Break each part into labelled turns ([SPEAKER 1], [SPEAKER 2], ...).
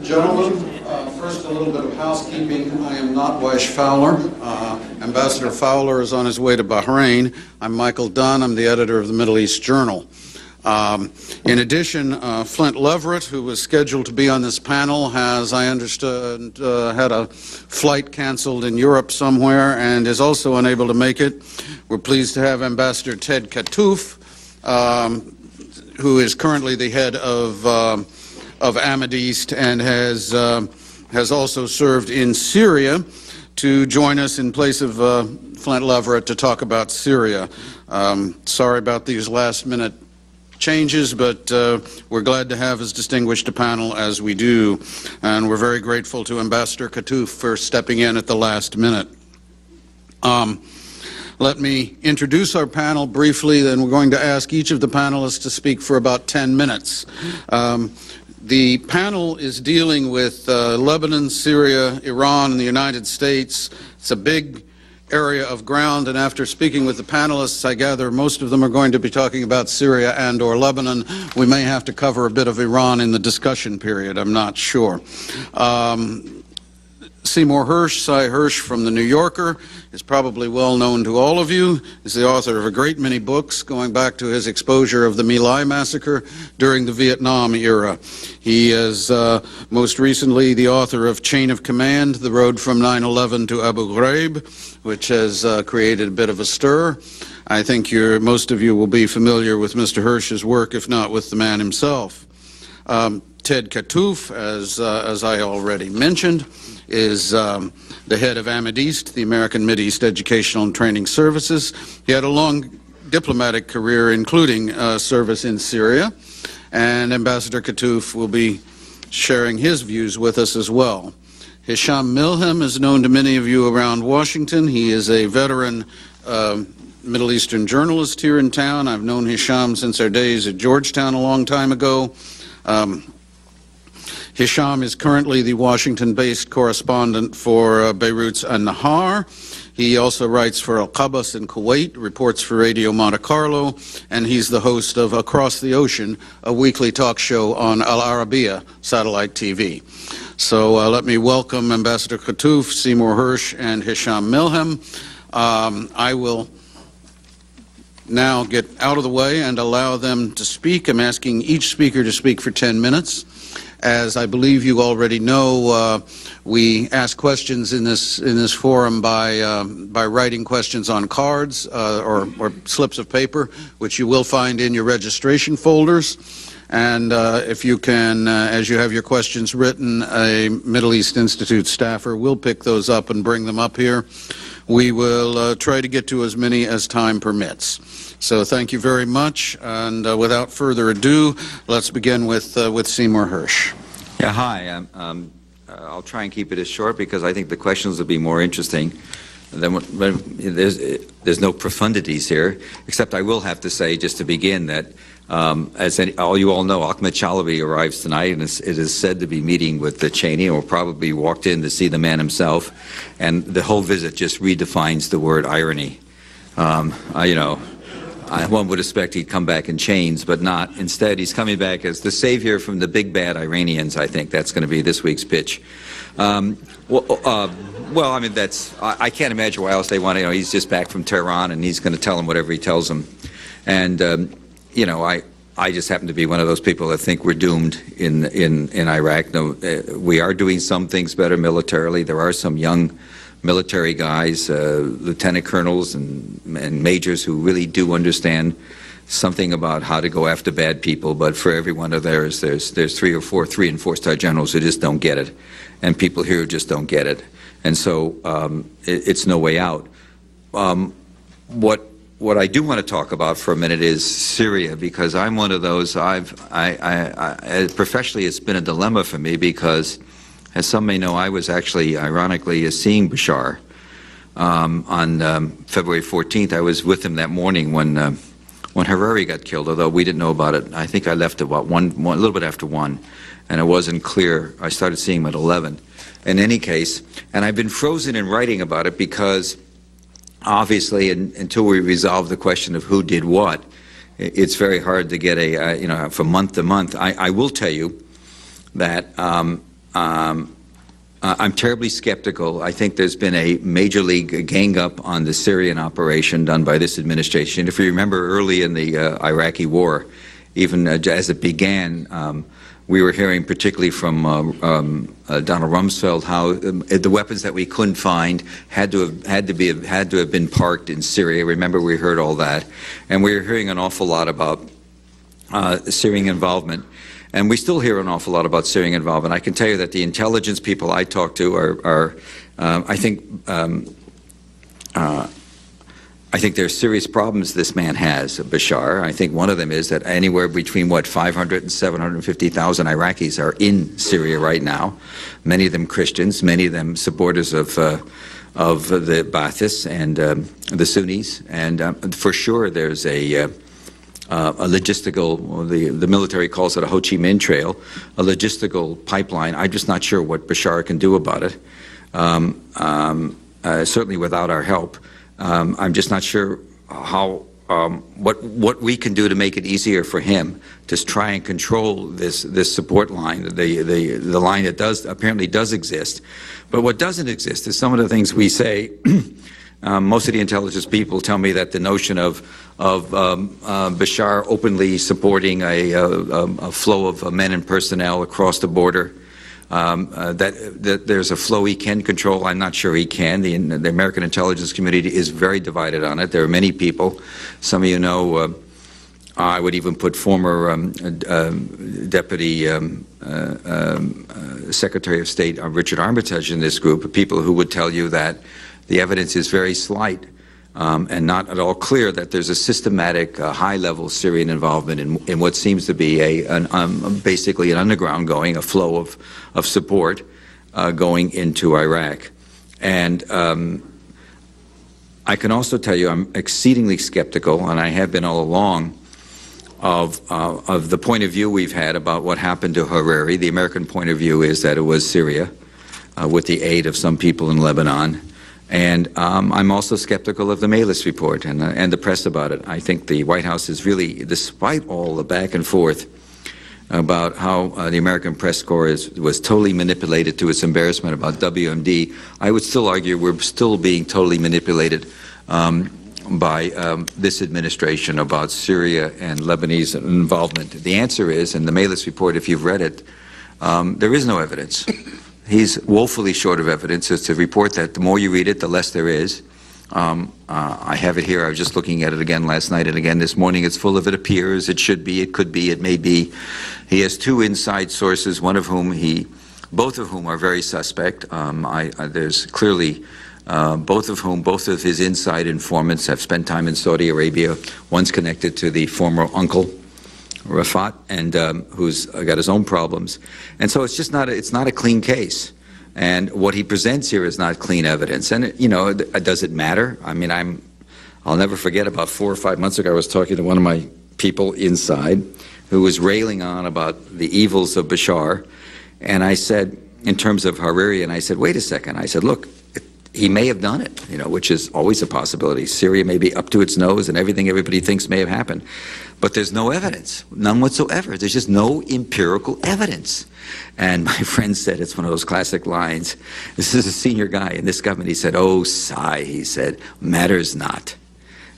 [SPEAKER 1] Gentlemen, first a little bit of housekeeping. I am not Weish Fowler. Ambassador Fowler is on his way to Bahrain. I'm Michael Dunn. I'm the editor of the Middle East Journal. In addition, Flint Leverett, who was scheduled to be on this panel, has, I understood, had a flight canceled in Europe somewhere and is also unable to make it. We're pleased to have Ambassador Ted Katouf, who is currently the head of Ahmed East and has also served in Syria, to join us in place of Flint Leverett to talk about Syria. Sorry about these last-minute changes, but we're glad to have as distinguished a panel as we do, and we're very grateful to Ambassador Katouf for stepping in at the last minute. Let me introduce our panel briefly, then we're going to ask each of the panelists to speak for about 10 minutes. The panel is dealing with Lebanon, Syria, Iran, and the United States. It's a big area of ground, and after speaking with the panelists, I gather most of them are going to be talking about Syria and or Lebanon. We may have to cover a bit of Iran in the discussion period, I'm not sure. Seymour Hersh, Cy Hersh from The New Yorker, is probably well known to all of you. He's the author of a great many books going back to his exposure of the My Lai massacre during the Vietnam era. He is most recently the author of Chain of Command, The Road from 9/11 to Abu Ghraib, which has created a bit of a stir. I think most of you will be familiar with Mr. Hersh's work, if not with the man himself. Ted Katouf, as I already mentioned, is the head of Ahmed East, the American Mideast Educational and Training Services. He had a long diplomatic career, including service in Syria, and Ambassador Katouf will be sharing his views with us as well. Hisham Milham is known to many of you around Washington. He is a veteran Middle Eastern journalist here in town. I've known Hisham since our days at Georgetown a long time ago. Hisham is currently the Washington-based correspondent for Beirut's An-Nahar. He also writes for Al-Qabas in Kuwait, reports for Radio Monte Carlo, and he's the host of Across the Ocean, a weekly talk show on Al Arabiya satellite TV. So let me welcome Ambassador Katouf, Seymour Hersh, and Hisham Milham. I will now get out of the way and allow them to speak. I'm asking each speaker to speak for 10 minutes. As I believe you already know, we ask questions in this forum by writing questions on cards or slips of paper, which you will find in your registration folders. And if you can, as you have your questions written, a Middle East Institute staffer will pick those up and bring them up here. We will try to get to as many as time permits. So thank you very much, and without further ado, let's begin with Seymour Hersh.
[SPEAKER 2] Yeah, hi. I'll try and keep it as short because I think the questions will be more interesting. There's no profundities here, except I will have to say, just to begin, that all you all know, Ahmed Chalabi arrives tonight, and it is said to be meeting with the Cheney, or probably walked in to see the man himself, and the whole visit just redefines the word irony. One would expect he'd come back in chains, but not. Instead, he's coming back as the savior from the big bad Iranians. I think that's going to be this week's pitch. I mean, I can't imagine why else they want to. He's just back from Tehran, and he's going to tell them whatever he tells them. And I just happen to be one of those people that think we're doomed in Iraq. No, we are doing some things better militarily. There are some young military guys, lieutenant colonels and majors who really do understand something about how to go after bad people. But for every one of theirs, there's 3 and 4-star generals who just don't get it, and people here who just don't get it. And so it's no way out. What I do want to talk about for a minute is Syria, because I'm one of those. Professionally, it's been a dilemma for me because, as some may know, I was actually, ironically, seeing Bashar on February 14th. I was with him that morning when Hariri got killed, although we didn't know about it. I think I left about a little bit after 1, and it wasn't clear. I started seeing him at 11. In any case, and I've been frozen in writing about it because, obviously, until we resolve the question of who did what, it's very hard to get from month to month. I will tell you that I'm terribly skeptical. I think there's been a major league gang up on the Syrian operation done by this administration. If you remember early in the Iraqi war, even as it began, we were hearing particularly from Donald Rumsfeld how the weapons that we couldn't find had to have been parked in Syria. Remember, we heard all that, and we were hearing an awful lot about Syrian involvement. And we still hear an awful lot about Syrian involvement. I can tell you that the intelligence people I talk to are I think there are serious problems this man has, Bashar. I think one of them is that anywhere between, 500 and 750,000 Iraqis are in Syria right now, many of them Christians, many of them supporters of the Baathists and the Sunnis. And for sure there's a logistical, the military calls it a Ho Chi Minh Trail, a logistical pipeline. I'm just not sure what Bashar can do about it, certainly without our help. I'm just not sure how what we can do to make it easier for him to try and control this support line, the line that apparently does exist. But what doesn't exist is some of the things we say. Most of the intelligence people tell me that the notion of Bashar openly supporting a flow of men and personnel across the border, that there's a flow he can control. I'm not sure he can. The American intelligence community is very divided on it. There are many people. Some of you know, I would even put former Deputy Secretary of State Richard Armitage in this group of people who would tell you that the evidence is very slight and not at all clear that there's a systematic, high-level Syrian involvement in what seems to be basically an underground a flow of support going into Iraq. And I can also tell you I'm exceedingly skeptical, and I have been all along, of the point of view we've had about what happened to Hariri. The American point of view is that it was Syria with the aid of some people in Lebanon. And I'm also skeptical of the Melis report and the press about it. I think the White House is really, despite all the back and forth about how the American press corps was totally manipulated to its embarrassment about WMD, I would still argue we're still being totally manipulated by this administration about Syria and Lebanese involvement. The answer is, in the Melis report, if you've read it, there is no evidence. He's woefully short of evidence. It's a report that the more you read it, the less there is. I have it here. I was just looking at it again last night and again this morning. It's full of it appears, it should be, it could be, it may be. He has two inside sources, both of whom are very suspect. There's clearly both of his inside informants have spent time in Saudi Arabia. One's connected to the former uncle, Rafat, and who's got his own problems. And so it's just not a clean case. And what he presents here is not clean evidence. And, you know, does it matter? I mean, I'll never forget about 4 or 5 months ago, I was talking to one of my people inside who was railing on about the evils of Bashar. And I said, in terms of Hariri, and I said, wait a second. I said, look, he may have done it, you know, which is always a possibility. Syria may be up to its nose and everything everybody thinks may have happened. But there's no evidence, none whatsoever. There's just no empirical evidence. And my friend said, it's one of those classic lines. This is a senior guy in this government. He said, oh, sigh, he said, matters not.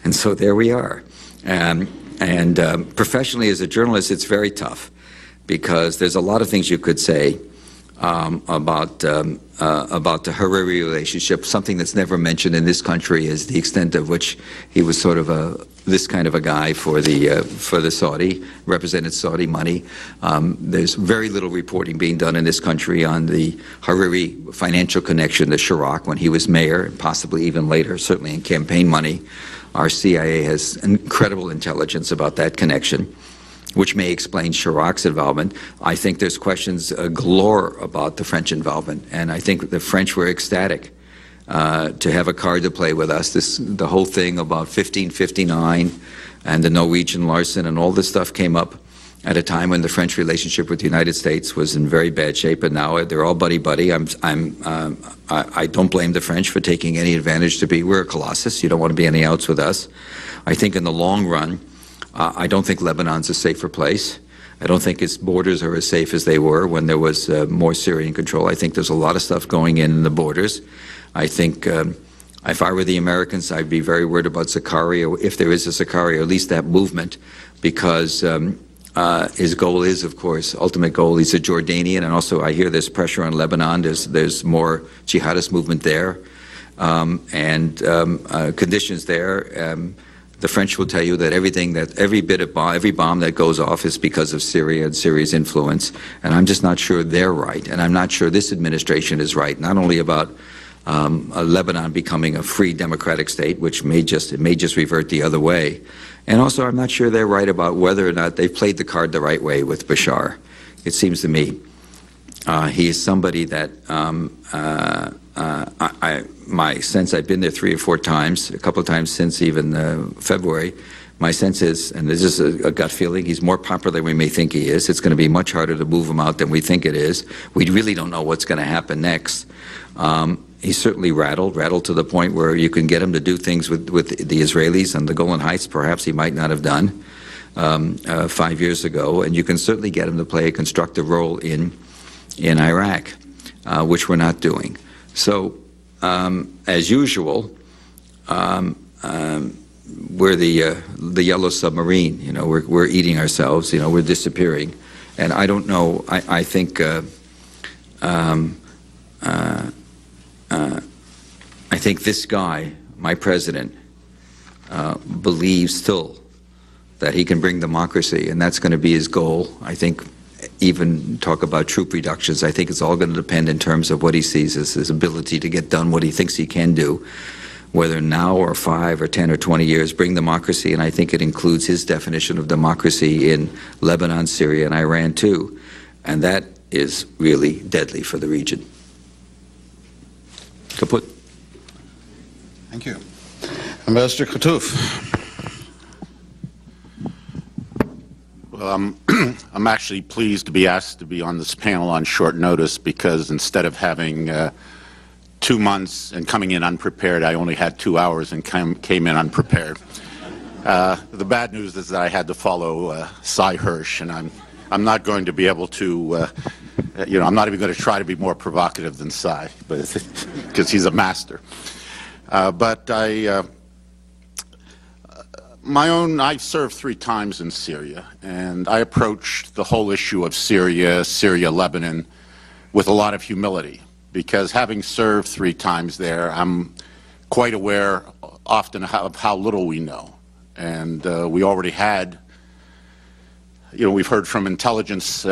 [SPEAKER 2] And so there we are. Professionally as a journalist, it's very tough because there's a lot of things you could say about the Hariri relationship. Something that's never mentioned in this country is the extent of which he was sort of this kind of a guy for the Saudi, represented Saudi money. There's very little reporting being done in this country on the Hariri financial connection to Chirac when he was mayor, and possibly even later, certainly in campaign money. Our CIA has incredible intelligence about that connection, which may explain Chirac's involvement. I think there's questions galore about the French involvement, and I think the French were ecstatic to have a card to play with us. The whole thing about 1559 and the Norwegian Larsen and all this stuff came up at a time when the French relationship with the United States was in very bad shape, and now they're all buddy-buddy. I don't blame the French for taking any advantage we're a colossus. You don't want to be any outs with us. I think in the long run, I don't think Lebanon's a safer place. I don't think its borders are as safe as they were when there was more Syrian control. I think there's a lot of stuff going in the borders. I think if I were the Americans, I'd be very worried about Zakaria, if there is a Zakaria, at least that movement, because his goal is, of course, ultimate goal, he's a Jordanian, and also I hear there's pressure on Lebanon. There's more jihadist movement there, and conditions there. The French will tell you that every bomb that goes off is because of Syria and Syria's influence, and I'm just not sure they're right, and I'm not sure this administration is right, not only about Lebanon becoming a free democratic state, which may just revert the other way, and also I'm not sure they're right about whether or not they've played the card the right way with Bashar. It seems to me he is somebody that my sense, I've been there 3 or 4 times, a couple of times since even February. My sense is, and this is a gut feeling, he's more popular than we may think he is. It's going to be much harder to move him out than we think it is. We really don't know what's going to happen next. He's certainly rattled to the point where you can get him to do things with the Israelis and the Golan Heights perhaps he might not have done 5 years ago. And you can certainly get him to play a constructive role in Iraq, which we're not doing. So, as usual, we're the yellow submarine. You know, we're eating ourselves. You know, we're disappearing, and I don't know. I think this guy, my president, believes still that he can bring democracy, and that's going to be his goal. I think. Even talk about troop reductions. I think it's all going to depend in terms of what he sees as his ability to get done what he thinks he can do, whether now or 5 or 10 or 20 years, bring democracy, and I think it includes his definition of democracy in Lebanon, Syria, and Iran too, and that is really deadly for the region. Kaput.
[SPEAKER 1] Thank you. Ambassador Katouf.
[SPEAKER 3] Well, I'm actually pleased to be asked to be on this panel on short notice, because instead of having 2 months and coming in unprepared, I only had 2 hours and came in unprepared. The bad news is that I had to follow Cy Hersh, and I'm not going to be able to, I'm not even going to try to be more provocative than Cy, but because he's a master. I've served 3 times in Syria, and I approached the whole issue of Syria, Lebanon, with a lot of humility, because having served 3 times there, I'm quite aware often of how little we know. And we already had, we've heard from intelligence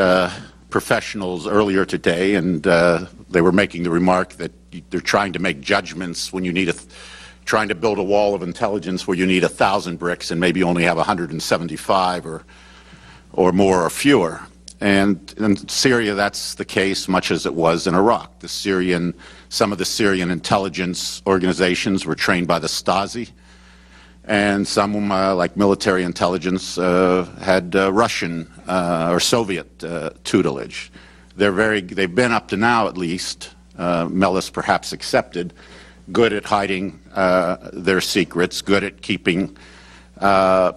[SPEAKER 3] professionals earlier today, and they were making the remark that they're trying to make judgments when you need trying to build a wall of intelligence where you need 1,000 bricks and maybe only have 175 or more or fewer. And in Syria, that's the case, much as it was in Iraq. Some of the Syrian intelligence organizations were trained by the Stasi, and some, like military intelligence, had Russian or Soviet tutelage. They've been up to now, at least, Melis perhaps accepted, good at hiding their secrets, good at keeping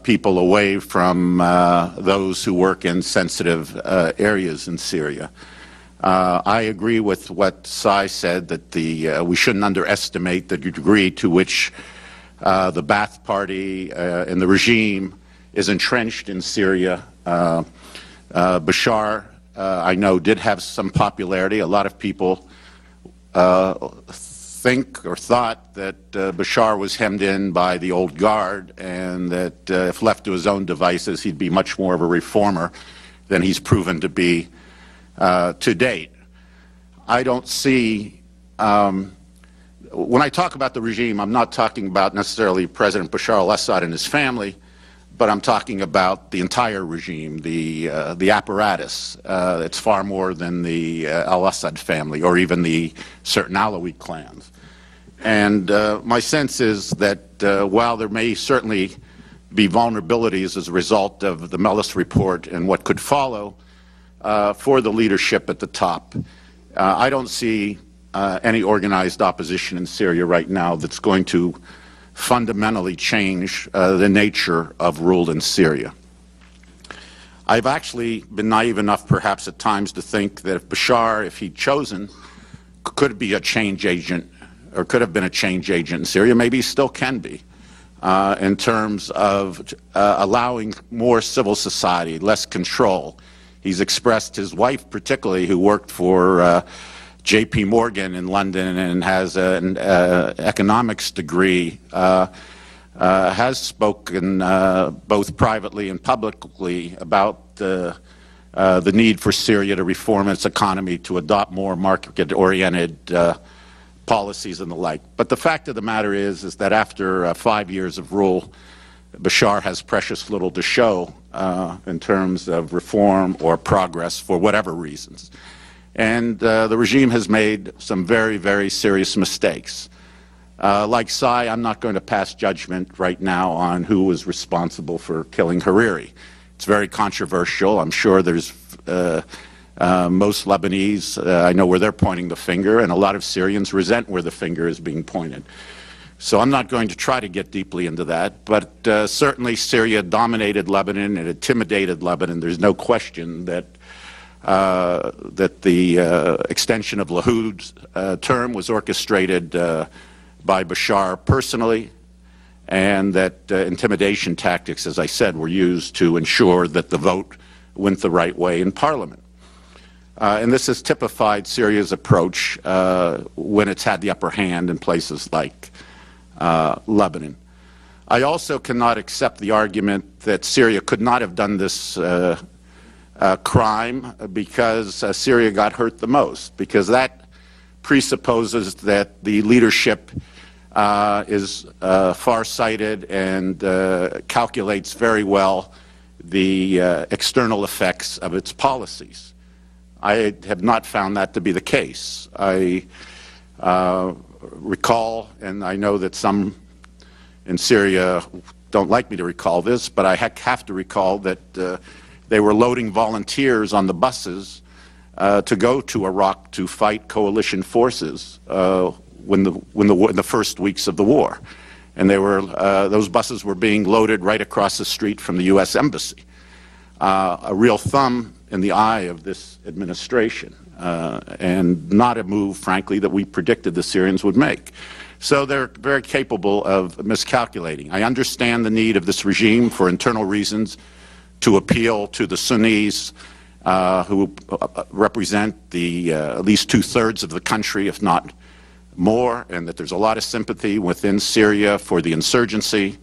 [SPEAKER 3] people away from those who work in sensitive areas in Syria. I agree with what Cy said, that we shouldn't underestimate the degree to which the Ba'ath Party and the regime is entrenched in Syria. Bashar, I know, did have some popularity. A lot of people think or thought that Bashar was hemmed in by the old guard, and that if left to his own devices, he'd be much more of a reformer than he's proven to be to date. I don't see, when I talk about the regime, I'm not talking about necessarily President Bashar al-Assad and his family, but I'm talking about the entire regime, the apparatus. It's far more than the al-Assad family or even the certain Alawite clans. And my sense is that while there may certainly be vulnerabilities as a result of the Melis report and what could follow for the leadership at the top, I don't see any organized opposition in Syria right now that's going to fundamentally change the nature of rule in Syria. I've actually been naive enough perhaps at times to think that if Bashar, if he'd chosen, could be a change agent, or could have been a change agent in Syria, maybe he still can be, in terms of allowing more civil society, less control. He's expressed his wife, particularly, who worked for J.P. Morgan in London and has an economics degree, has spoken both privately and publicly about the need for Syria to reform its economy, to adopt more market-oriented policies and the like. But the fact of the matter is that after 5 years of rule, Bashar has precious little to show in terms of reform or progress for whatever reasons. And the regime has made some very, very serious mistakes. Like Sy, I'm not going to pass judgment right now on who was responsible for killing Hariri. It's very controversial. I'm sure there's most Lebanese, I know where they're pointing the finger, and a lot of Syrians resent where the finger is being pointed. So I'm not going to try to get deeply into that, but certainly Syria dominated Lebanon and intimidated Lebanon. There's no question that the extension of Lahoud's term was orchestrated by Bashar personally, and that intimidation tactics, as I said, were used to ensure that the vote went the right way in Parliament. And this has typified Syria's approach when it's had the upper hand in places like Lebanon. I also cannot accept the argument that Syria could not have done this crime because Syria got hurt the most, because that presupposes that the leadership is far-sighted and calculates very well the external effects of its policies. I have not found that to be the case. I recall, and I know that some in Syria don't like me to recall this, but I have to recall that they were loading volunteers on the buses to go to Iraq to fight coalition forces in the first weeks of the war, and those buses were being loaded right across the street from the U.S. Embassy. A real thumb in the eye of this administration, and not a move, frankly, that we predicted the Syrians would make. So they're very capable of miscalculating. I understand the need of this regime for internal reasons to appeal to the Sunnis who represent at least two-thirds of the country, if not more, and that there's a lot of sympathy within Syria for the insurgency.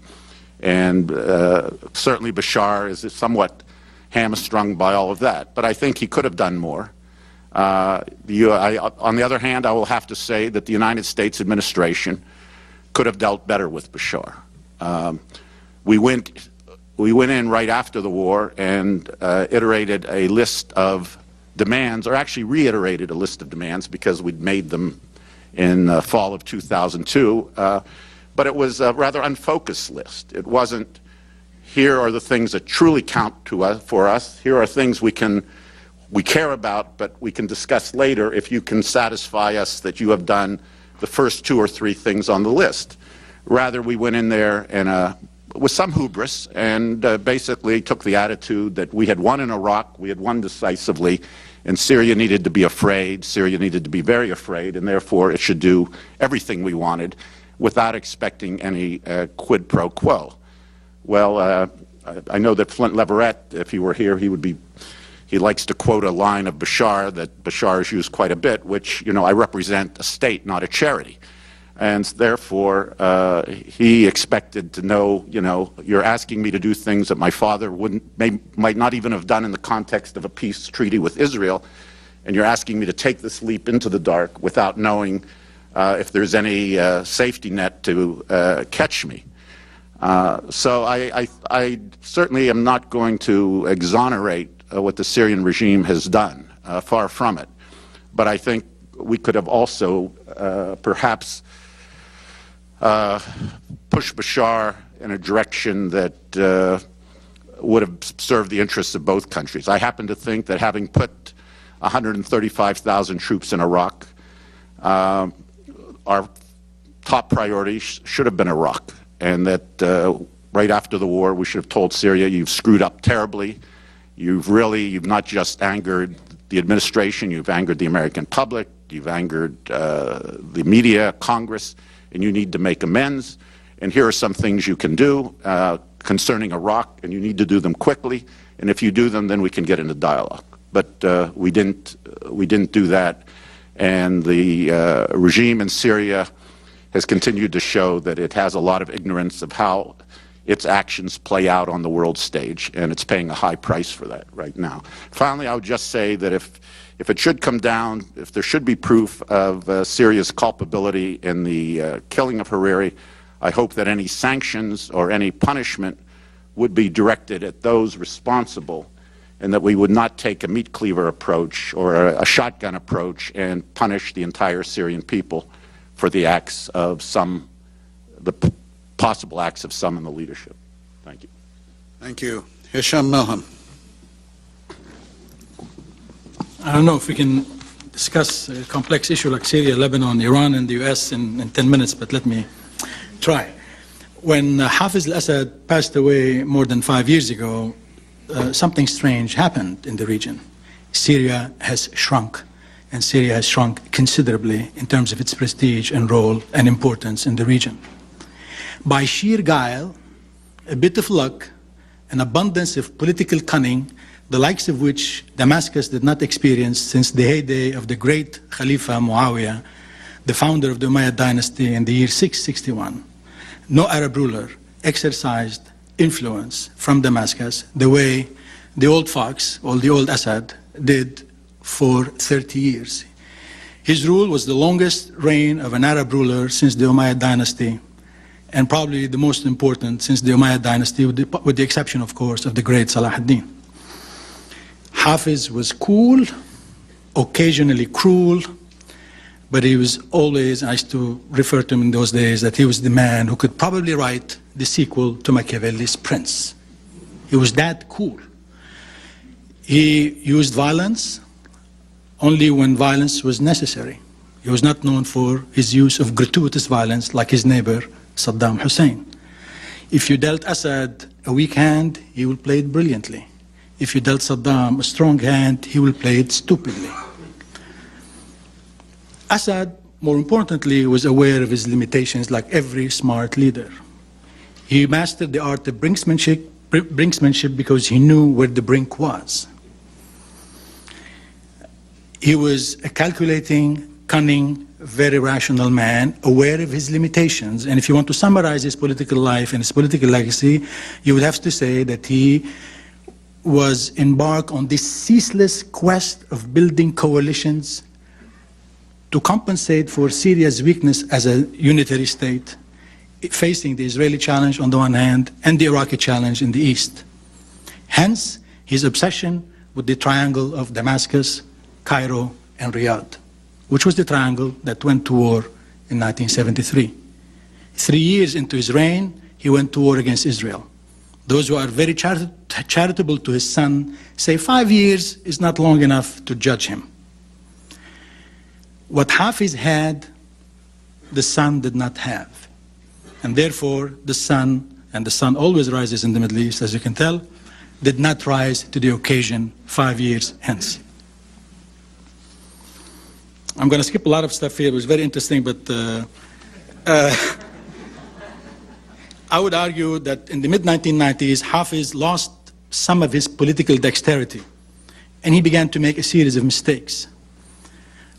[SPEAKER 3] And certainly Bashar is somewhat hamstrung by all of that. But I think he could have done more. On the other hand, I will have to say that the United States administration could have dealt better with Bashar. We went in right after the war and iterated a list of demands, or actually reiterated a list of demands because we'd made them in fall of 2002. But it was a rather unfocused list. It wasn't, here are the things that truly count for us. Here are things we care about, but we can discuss later if you can satisfy us that you have done the first 2 or 3 things on the list. Rather, we went in there and with some hubris and basically took the attitude that we had won in Iraq, we had won decisively, and Syria needed to be afraid, Syria needed to be very afraid, and therefore it should do everything we wanted without expecting any quid pro quo. Well, I know that Flint Leverett, if he were here, he likes to quote a line of Bashar that Bashar has used quite a bit, which, I represent a state, not a charity. And therefore, he expected to know, you're asking me to do things that my father might not even have done in the context of a peace treaty with Israel, and you're asking me to take this leap into the dark without knowing if there's any safety net to catch me. So I certainly am not going to exonerate what the Syrian regime has done, far from it. But I think we could have also perhaps pushed Bashar in a direction that would have served the interests of both countries. I happen to think that having put 135,000 troops in Iraq, our top priority should have been Iraq, and that right after the war we should have told Syria, you've screwed up terribly, You've not just angered the administration, you've angered the American public, you've angered the media, Congress, and you need to make amends. And here are some things you can do concerning Iraq, and you need to do them quickly. And if you do them, then we can get into dialogue. But we didn't do that. And the regime in Syria has continued to show that it has a lot of ignorance of how its actions play out on the world stage, and it's paying a high price for that right now. Finally, I would just say that if it should come down, if there should be proof of Syria's culpability in the killing of Hariri, I hope that any sanctions or any punishment would be directed at those responsible, and that we would not take a meat cleaver approach or a shotgun approach and punish the entire Syrian people for the acts of some, the possible acts of some in the leadership. Thank you.
[SPEAKER 1] Thank you. Hisham Milham.
[SPEAKER 4] I don't know if we can discuss a complex issue like Syria, Lebanon, Iran, and the U.S. in 10 minutes, but let me try. When Hafiz al-Assad passed away more than 5 years ago, something strange happened in the region. Syria has shrunk, and Syria has shrunk considerably in terms of its prestige and role and importance in the region. By sheer guile, a bit of luck, an abundance of political cunning, the likes of which Damascus did not experience since the heyday of the great Khalifa Muawiyah, the founder of the Umayyad dynasty in the year 661. No Arab ruler exercised influence from Damascus the way the old fox, or the old Assad, did for 30 years. His rule was the longest reign of an Arab ruler since the Umayyad dynasty, and probably the most important since the Umayyad dynasty, with the exception, of course, of the great Salah ad-Din. Hafiz was cool, occasionally cruel, but he was always, I used to refer to him in those days, that he was the man who could probably write the sequel to Machiavelli's Prince. He was that cool. He used violence only when violence was necessary. He was not known for his use of gratuitous violence like his neighbor, Saddam Hussein. If you dealt Assad a weak hand, he will play it brilliantly. If you dealt Saddam a strong hand, he will play it stupidly. Assad, more importantly, was aware of his limitations like every smart leader. He mastered the art of brinksmanship because he knew where the brink was. He was a calculating, cunning, very rational man, aware of his limitations. And if you want to summarize his political life and his political legacy, you would have to say that he was embarked on this ceaseless quest of building coalitions to compensate for Syria's weakness as a unitary state, facing the Israeli challenge on the one hand and the Iraqi challenge in the east. Hence, his obsession with the triangle of Damascus, Cairo, and Riyadh, which was the triangle that went to war in 1973. 3 years into his reign, he went to war against Israel. Those who are very charitable to his son say 5 years is not long enough to judge him. What Hafiz had, the son did not have. And therefore, the son, and the sun always rises in the Middle East, as you can tell, did not rise to the occasion 5 years hence. I'm going to skip a lot of stuff here. It was very interesting, but I would argue that in the mid-1990s, Hafiz lost some of his political dexterity, and he began to make a series of mistakes.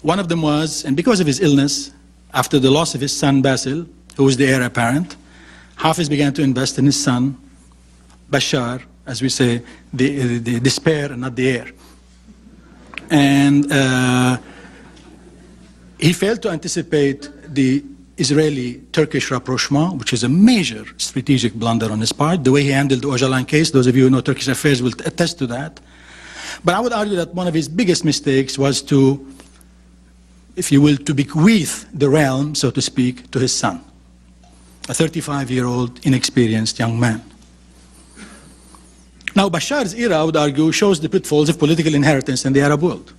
[SPEAKER 4] One of them was, and because of his illness, after the loss of his son Basil, who was the heir apparent, Hafiz began to invest in his son, Bashar, as we say, the spare and not the heir. And he failed to anticipate the Israeli-Turkish rapprochement, which is a major strategic blunder on his part. The way he handled the Öcalan case, those of you who know Turkish affairs will attest to that. But I would argue that one of his biggest mistakes was to, if you will, to bequeath the realm, so to speak, to his son, a 35-year-old inexperienced young man. Now, Bashar's era, I would argue, shows the pitfalls of political inheritance in the Arab world.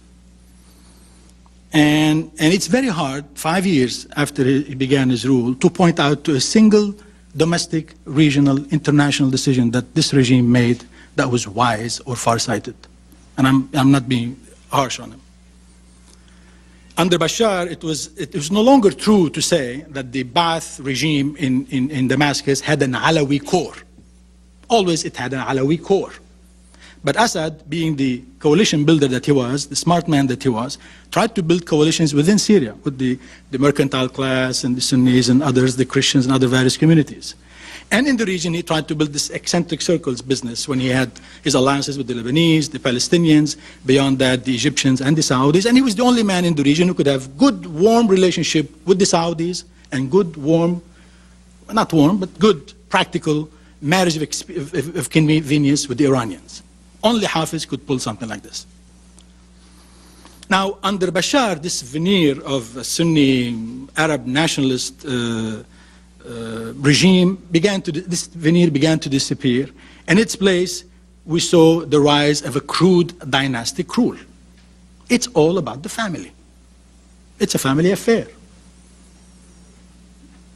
[SPEAKER 4] And it's very hard, 5 years after he began his rule, to point out to a single domestic, regional, international decision that this regime made that was wise or farsighted. And I'm not being harsh on him. Under Bashar, it was no longer true to say that the Ba'ath regime in Damascus had an Alawi core. Always it had an Alawi core. But Assad, being the coalition builder that he was, the smart man that he was, tried to build coalitions within Syria with the mercantile class and the Sunnis and others, the Christians and other various communities. And in the region, he tried to build this eccentric circles business when he had his alliances with the Lebanese, the Palestinians, beyond that, the Egyptians and the Saudis. And he was the only man in the region who could have good, warm relationship with the Saudis and good, warm, not warm, but good, practical marriage of convenience with the Iranians. Only Hafiz could pull something like this. Now, under Bashar, this veneer of a Sunni Arab nationalist regime this veneer began to disappear. In its place, we saw the rise of a crude dynastic rule. It's all about the family. It's a family affair.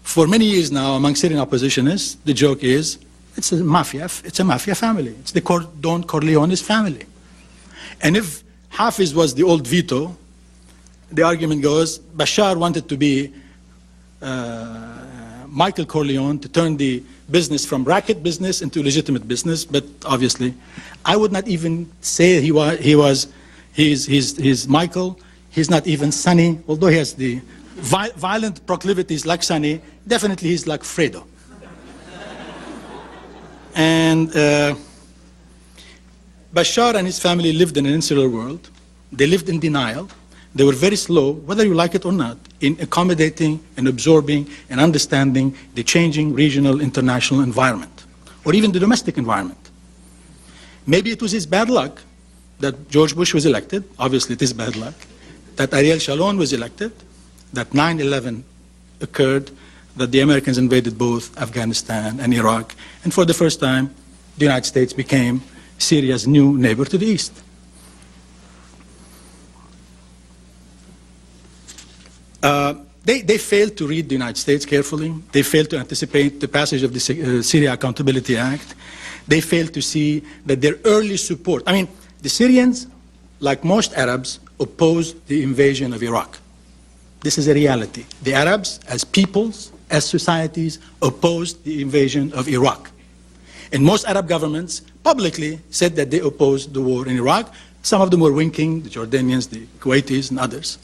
[SPEAKER 4] For many years now, among Syrian oppositionists, the joke is, it's a mafia family. It's the Don Corleone's family. And if Hafiz was the old Vito, the argument goes, Bashar wanted to be Michael Corleone, to turn the business from racket business into legitimate business, but obviously, I would not even say he's Michael. He's not even Sonny, although he has the violent proclivities like Sonny. Definitely, he's like Fredo. And Bashar and his family lived in an insular world. They lived in denial. They were very slow, whether you like it or not, in accommodating and absorbing and understanding the changing regional international environment, or even the domestic environment. Maybe it was his bad luck that George Bush was elected. Obviously, it is bad luck. That Ariel Sharon was elected, that 9/11 occurred, that the Americans invaded both Afghanistan and Iraq, and for the first time, the United States became Syria's new neighbor to the east. They failed to read the United States carefully. They failed to anticipate the passage of the Syria Accountability Act. They failed to see that their early support, the Syrians, like most Arabs, opposed the invasion of Iraq. This is a reality. The Arabs, as peoples, as societies, opposed the invasion of Iraq. And most Arab governments publicly said that they opposed the war in Iraq. Some of them were winking, the Jordanians, the Kuwaitis, and others.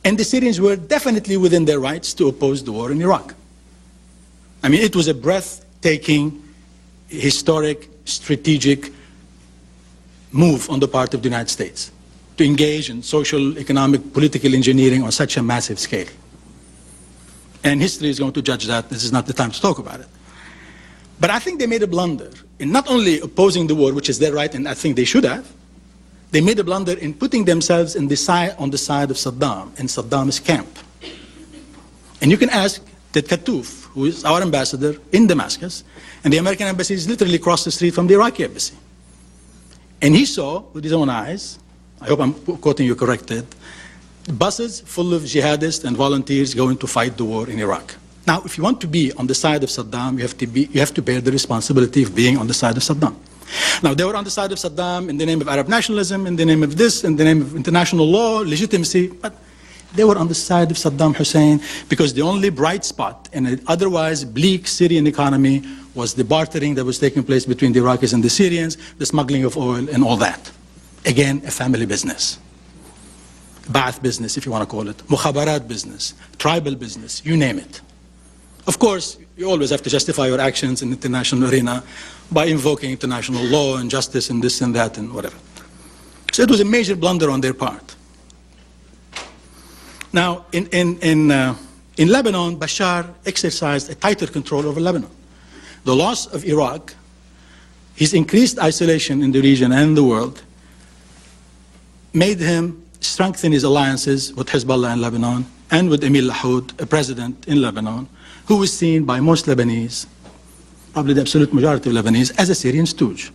[SPEAKER 4] And the Syrians were definitely within their rights to oppose the war in Iraq. It was a breathtaking, historic, strategic move on the part of the United States to engage in social, economic, political engineering on such a massive scale. And history is going to judge that. This is not the time to talk about it. But I think they made a blunder in not only opposing the war, which is their right, and I think they should have. They made a blunder in putting themselves on the side of Saddam, in Saddam's camp. And you can ask Ted Kattouf, who is our ambassador in Damascus, and the American embassy is literally across the street from the Iraqi embassy. And he saw, with his own eyes, I hope I'm quoting you correctly, buses full of jihadists and volunteers going to fight the war in Iraq. Now, if you want to be on the side of Saddam, you have to bear the responsibility of being on the side of Saddam. Now, they were on the side of Saddam in the name of Arab nationalism, in the name of this, in the name of international law, legitimacy, but they were on the side of Saddam Hussein because the only bright spot in an otherwise bleak Syrian economy was the bartering that was taking place between the Iraqis and the Syrians, the smuggling of oil and all that. Again, a family business. Ba'ath business, if you want to call it. Mukhabarat business. Tribal business. You name it. Of course, you always have to justify your actions in the international arena by invoking international law and justice and this and that and whatever. So it was a major blunder on their part. Now, in Lebanon, Bashar exercised a tighter control over Lebanon. The loss of Iraq, his increased isolation in the region and the world, made him strengthen his alliances with Hezbollah in Lebanon and with Emil Lahoud, a president in Lebanon, who was seen by most Lebanese, probably the absolute majority of Lebanese, as a Syrian stooge.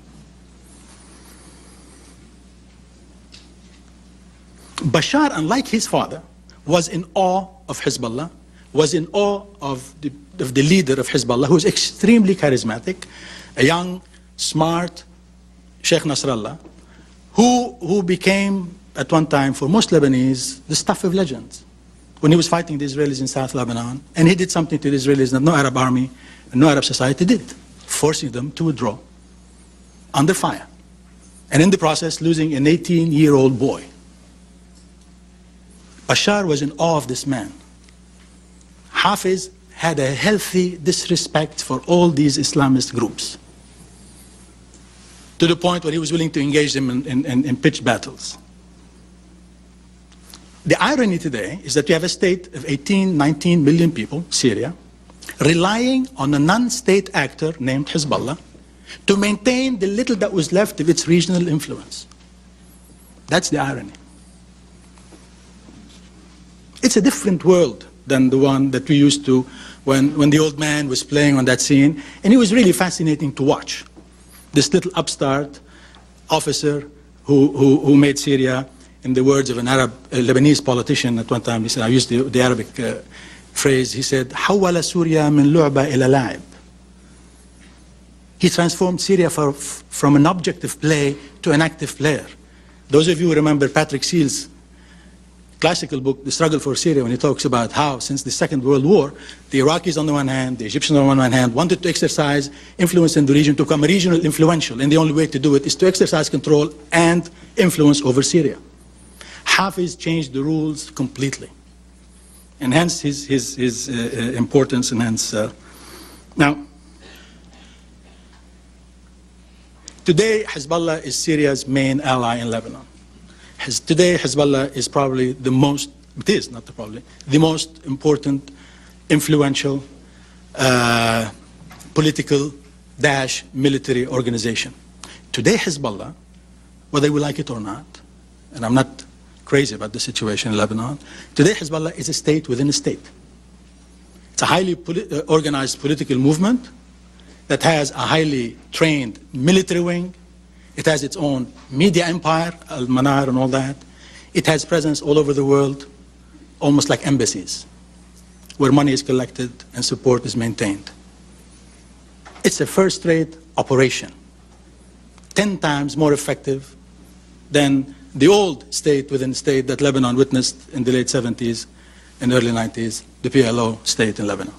[SPEAKER 4] Bashar, unlike his father, was in awe of Hezbollah, was in awe of the leader of Hezbollah, who was extremely charismatic, a young, smart, Sheikh Nasrallah, who became, at one time, for most Lebanese, the stuff of legends. When he was fighting the Israelis in South Lebanon, and he did something to the Israelis that no Arab army and no Arab society did, forcing them to withdraw under fire. And in the process, losing an 18-year-old boy. Bashar was in awe of this man. Hafiz had a healthy disrespect for all these Islamist groups, to the point where he was willing to engage them in pitched battles. The irony today is that we have a state of 18, 19 million people, Syria, relying on a non-state actor named Hezbollah to maintain the little that was left of its regional influence. That's the irony. It's a different world than the one that we used to when the old man was playing on that scene, and it was really fascinating to watch. This little upstart officer who made Syria, in the words of an Lebanese politician at one time, he said, I used the Arabic phrase, he said, حَوَّلَ سُوريا مِنْ لُعْبَ إِلَى لَعِبٍ. He transformed Syria from an object of play to an active player. Those of you who remember Patrick Seale's classical book, The Struggle for Syria, when he talks about how, since the Second World War, the Iraqis on the one hand, the Egyptians on the one hand, wanted to exercise influence in the region to become regional influential, and the only way to do it is to exercise control and influence over Syria. Hafiz changed the rules completely, and hence his importance, and hence... Now, today Hezbollah is Syria's main ally in Lebanon. Today Hezbollah is probably the most important, influential, political / military organization. Today Hezbollah, whether we like it or not, and I'm not crazy about the situation in Lebanon, today Hezbollah is a state within a state. It's a highly organized political movement that has a highly trained military wing. It has its own media empire, Al-Manar and all that. It has presence all over the world, almost like embassies, where money is collected and support is maintained. It's a first-rate operation, 10 times more effective than the old state within state that Lebanon witnessed in the late 70s and early 90s, the PLO state in Lebanon.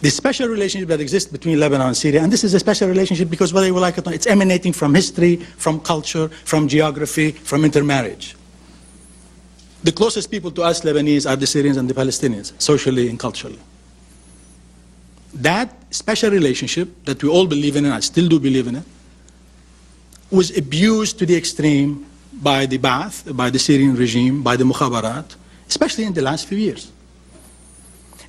[SPEAKER 4] The special relationship that exists between Lebanon and Syria, and this is a special relationship because whether you like it or not, it's emanating from history, from culture, from geography, from intermarriage. The closest people to us Lebanese are the Syrians and the Palestinians, socially and culturally. That special relationship that we all believe in, and I still do believe in it, was abused to the extreme by the Ba'ath, by the Syrian regime, by the Mukhabarat, especially in the last few years.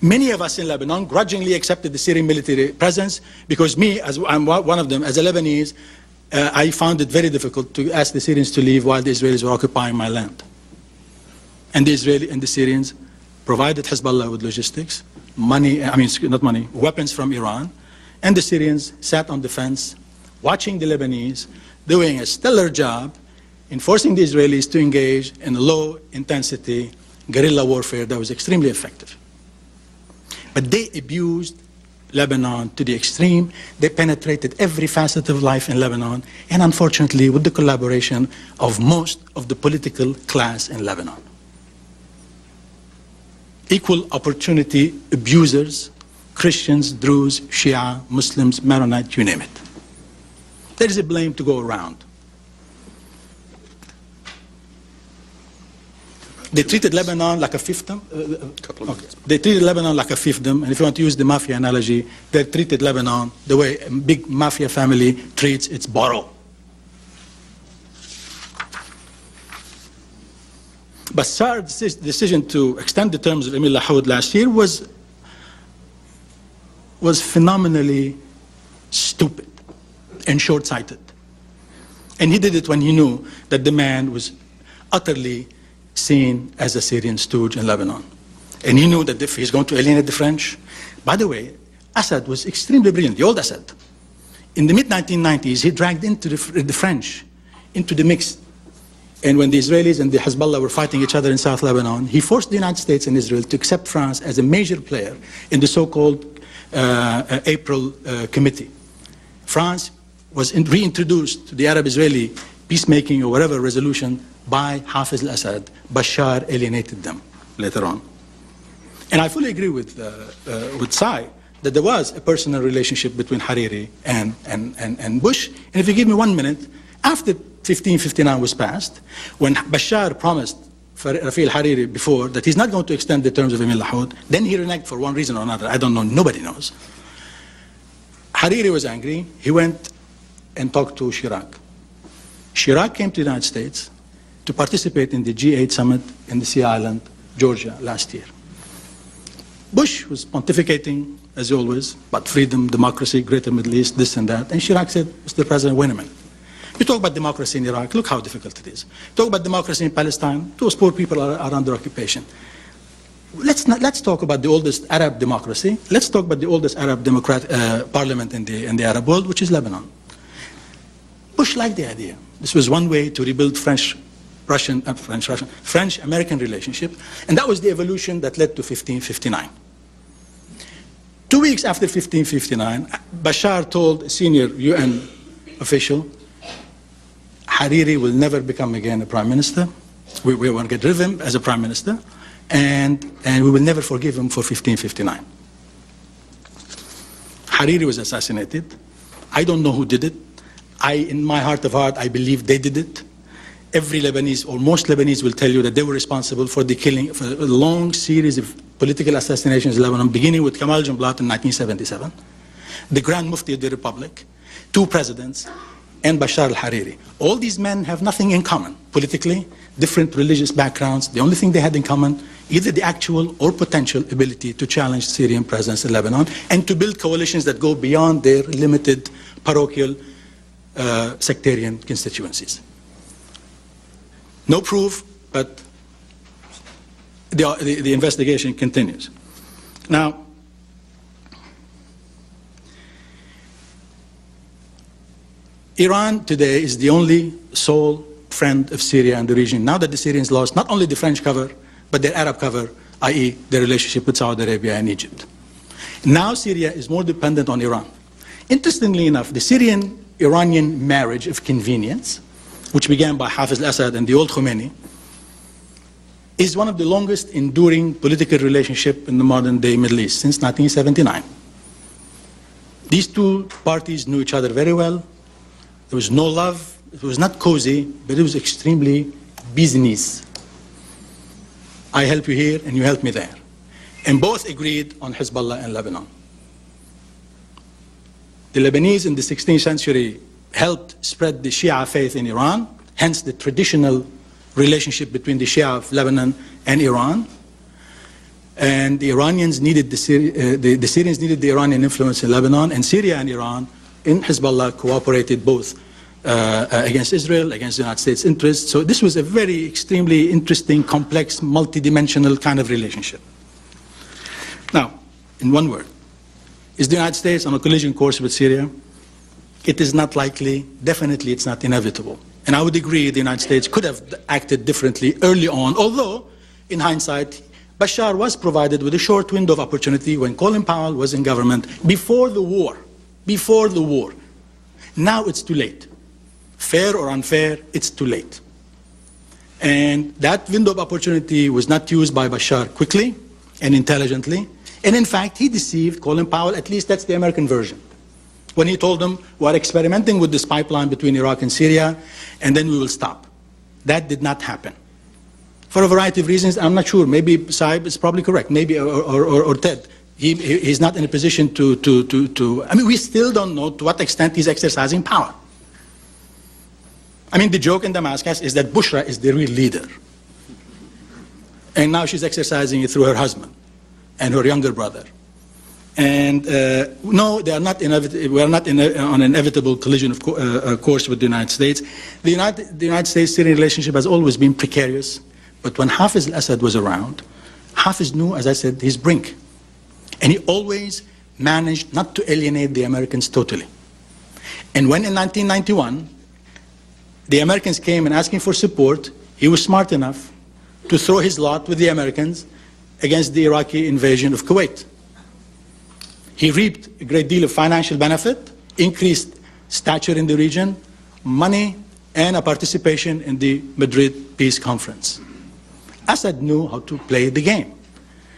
[SPEAKER 4] Many of us in Lebanon grudgingly accepted the Syrian military presence because me, as I'm one of them, as a Lebanese, I found it very difficult to ask the Syrians to leave while the Israelis were occupying my land. And the Syrians provided Hezbollah with logistics, weapons from Iran, and the Syrians sat on the fence, watching the Lebanese, doing a stellar job in forcing the Israelis to engage in a low-intensity guerrilla warfare that was extremely effective. But they abused Lebanon to the extreme. They penetrated every facet of life in Lebanon, and unfortunately with the collaboration of most of the political class in Lebanon. Equal opportunity abusers, Christians, Druze, Shia, Muslims, Maronite, you name it. There is a blame to go around. They treated Lebanon like a fiefdom. They treated Lebanon like a fiefdom, and if you want to use the mafia analogy, they treated Lebanon the way a big mafia family treats its borough. Bashar's decision to extend the terms of Emil Lahoud last year was phenomenally stupid and short-sighted. And he did it when he knew that the man was utterly seen as a Syrian stooge in Lebanon. And he knew that if he's going to alienate the French. By the way, Assad was extremely brilliant, the old Assad. In the mid-1990s, he dragged into the French into the mix. And when the Israelis and the Hezbollah were fighting each other in South Lebanon, he forced the United States and Israel to accept France as a major player in the so-called April Committee. France was reintroduced to the Arab-Israeli peacemaking or whatever resolution by Hafiz al-Assad. Bashar alienated them later on. And I fully agree with Sai that there was a personal relationship between Hariri and Bush. And if you give me 1 minute, after 1559 was passed, when Bashar promised for Rafi al-Hariri before that he's not going to extend the terms of Emin Lahoud, then he reneged for one reason or another. I don't know, nobody knows. Hariri was angry. He went and talked to Chirac. Chirac came to the United States to participate in the G8 summit in the Sea Island, Georgia, last year. Bush was pontificating, as always, about freedom, democracy, greater Middle East, this and that. And Chirac said, Mr. President, wait a minute. You talk about democracy in Iraq, look how difficult it is. Talk about democracy in Palestine, those poor people are under occupation. Let's talk about the oldest Arab democracy. Let's talk about the oldest Arab parliament in the Arab world, which is Lebanon. Bush liked the idea. This was one way to rebuild French-American relationship, and that was the evolution that led to 1559. 2 weeks after 1559, Bashar told a senior UN official, Hariri will never become again a prime minister. We want to get rid of him as a prime minister, and we will never forgive him for 1559. Hariri was assassinated. I don't know who did it. In my heart of heart, I believe they did it. Every Lebanese, or most Lebanese, will tell you that they were responsible for the killing, for a long series of political assassinations in Lebanon, beginning with Kamal Jumblat in 1977, the Grand Mufti of the Republic, 2 presidents, and Bashar al-Hariri. All these men have nothing in common politically, different religious backgrounds. The only thing they had in common, either the actual or potential ability to challenge Syrian presence in Lebanon and to build coalitions that go beyond their limited parochial sectarian constituencies. No proof, but the investigation continues. Now, Iran today is the only sole friend of Syria and the region. Now that the Syrians lost not only the French cover, but their Arab cover, i.e. their relationship with Saudi Arabia and Egypt. Now Syria is more dependent on Iran. Interestingly enough, the Syrian-Iranian marriage of convenience, which began by Hafiz al-Assad and the old Khomeini, is one of the longest enduring political relationship in the modern day Middle East since 1979. These two parties knew each other very well. There was no love. It was not cozy, but it was extremely business. I help you here and you help me there. And both agreed on Hezbollah and Lebanon. The Lebanese in the 16th century helped spread the Shia faith in Iran, hence the traditional relationship between the Shia of Lebanon and Iran. And the Iranians needed the Syrians needed the Iranian influence in Lebanon, and Syria and Iran in Hezbollah cooperated both against Israel, against the United States interests. So this was a very extremely interesting, complex, multidimensional kind of relationship. Now, in one word, is the United States on a collision course with Syria? It is not likely. Definitely it's not inevitable. And I would agree the United States could have acted differently early on, although in hindsight, Bashar was provided with a short window of opportunity when Colin Powell was in government before the war. Before the war. Now it's too late. Fair or unfair, it's too late. And that window of opportunity was not used by Bashar quickly and intelligently. And in fact, he deceived Colin Powell, at least that's the American version, when he told them, we're experimenting with this pipeline between Iraq and Syria, and then we will stop. That did not happen. For a variety of reasons, I'm not sure. Maybe Saib is probably correct. Maybe, or Ted. He's not in a position to, I mean, we still don't know to what extent he's exercising power. I mean, the joke in Damascus is that Bushra is the real leader. And now she's exercising it through her husband and her younger brother. And no, they are not we are not on an inevitable collision of course with the United States. The United States-Syrian relationship has always been precarious, but when Hafiz al-Assad was around, Hafiz knew, as I said, his brink. And he always managed not to alienate the Americans totally. And when in 1991, the Americans came and asking for support, he was smart enough to throw his lot with the Americans against the Iraqi invasion of Kuwait. He reaped a great deal of financial benefit, increased stature in the region, money, and a participation in the Madrid Peace Conference. Assad knew how to play the game.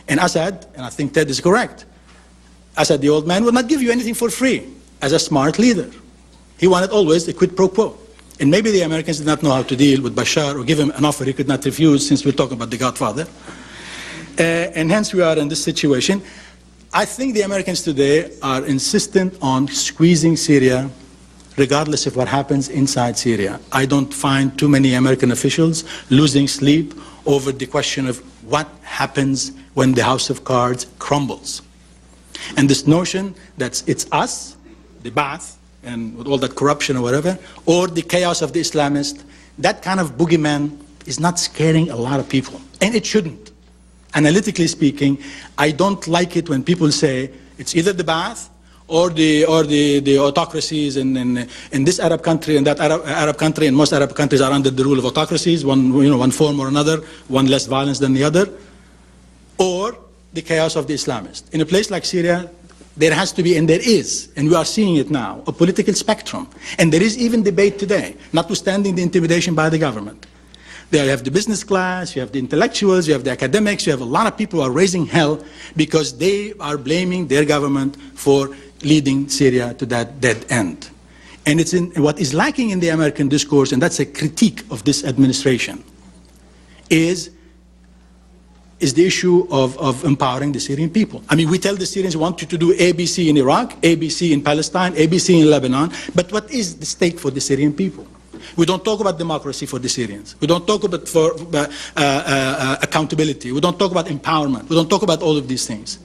[SPEAKER 4] And Assad, and I think Ted is correct, Assad, the old man, would not give you anything for free as a smart leader. He wanted always a quid pro quo. And maybe the Americans did not know how to deal with Bashar or give him an offer he could not refuse, since we're talking about the Godfather. And hence we are in this situation. I think the Americans today are insistent on squeezing Syria regardless of what happens inside Syria. I don't find too many American officials losing sleep over the question of what happens when the house of cards crumbles. And this notion that it's us, the Ba'ath, and with all that corruption or whatever, or the chaos of the Islamists, that kind of boogeyman is not scaring a lot of people. And it shouldn't. Analytically speaking, I don't like it when people say it's either the Ba'ath or the autocracies in this Arab country and that Arab country, and most Arab countries are under the rule of autocracies, one form or another, one less violence than the other, or the chaos of the Islamists. In a place like Syria, there has to be, and there is, and we are seeing it now, a political spectrum. And there is even debate today, notwithstanding the intimidation by the government. There you have the business class, you have the intellectuals, you have the academics, you have a lot of people who are raising hell because they are blaming their government for leading Syria to that dead end. And it's in what is lacking in the American discourse, and that's a critique of this administration, is the issue of empowering the Syrian people. I mean, we tell the Syrians we want you to do ABC in Iraq, ABC in Palestine, ABC in Lebanon, but what is the stake for the Syrian people? We don't talk about democracy for the Syrians. We don't talk about accountability. We don't talk about empowerment. We don't talk about all of these things.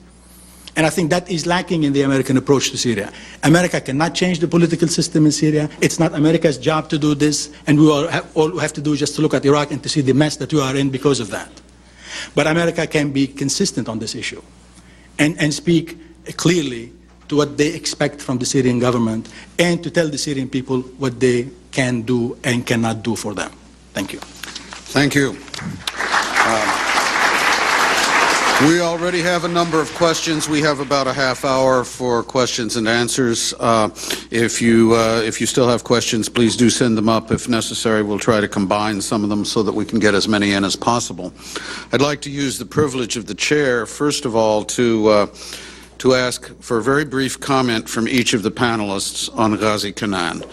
[SPEAKER 4] And I think that is lacking in the American approach to Syria. America cannot change the political system in Syria. It's not America's job to do this, and all we have to do is just to look at Iraq and to see the mess that we are in because of that. But America can be consistent on this issue and speak clearly to what they expect from the Syrian government and to tell the Syrian people what they can do and cannot do for them. Thank you.
[SPEAKER 1] Thank you. We already have a number of questions. We have about a half hour for questions and answers. If you still have questions, please do send them up. If necessary, we'll try to combine some of them so that we can get as many in as possible. I'd like to use the privilege of the chair, first of all, to ask for a very brief comment from each of the panelists on Ghazi Kanaan.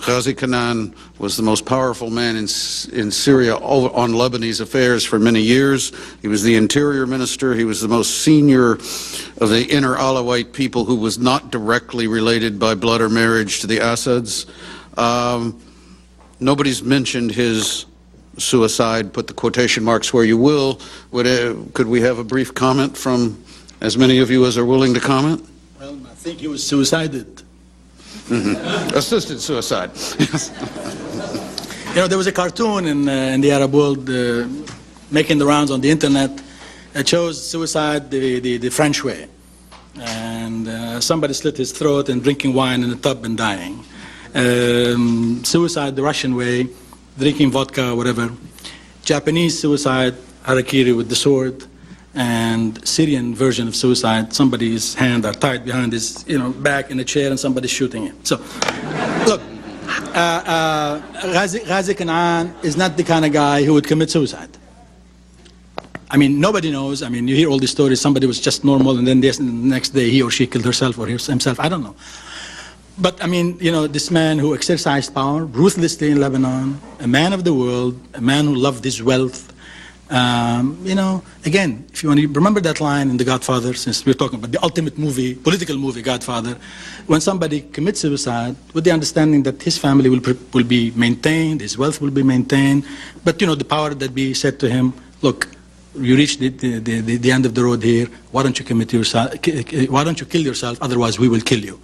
[SPEAKER 1] Ghazi Kanaan was the most powerful man in Syria on Lebanese affairs for many years. He was the interior minister. He was the most senior of the inner Alawite people who was not directly related by blood or marriage to the Assads. Nobody's mentioned his suicide. Put the quotation marks where you will. Could we have a brief comment from as many of you as are willing to comment?
[SPEAKER 4] Well, I think he was suicided.
[SPEAKER 1] Mm-hmm. Assisted suicide. Yes.
[SPEAKER 4] You know, there was a cartoon in the Arab world making the rounds on the internet. It shows suicide the French way. And somebody slit his throat and drinking wine in a tub and dying. Suicide the Russian way, drinking vodka, whatever. Japanese suicide, harakiri with the sword. And Syrian version of suicide, somebody's hand are tied behind his back in a chair and somebody's shooting him. So, look, Ghazi Kanaan is not the kind of guy who would commit suicide. I mean, nobody knows. I mean, you hear all these stories, somebody was just normal and then the next day he or she killed herself or himself, I don't know. But I mean, this man who exercised power ruthlessly in Lebanon, a man of the world, a man who loved his wealth, again, if you want to remember that line in The Godfather, since we're talking about the ultimate movie, political movie, Godfather, when somebody commits suicide with the understanding that his family will be maintained, his wealth will be maintained, but the power that be said to him, look, you reached the end of the road here, why don't you commit yourself? Why don't you kill yourself? Otherwise, we will kill you.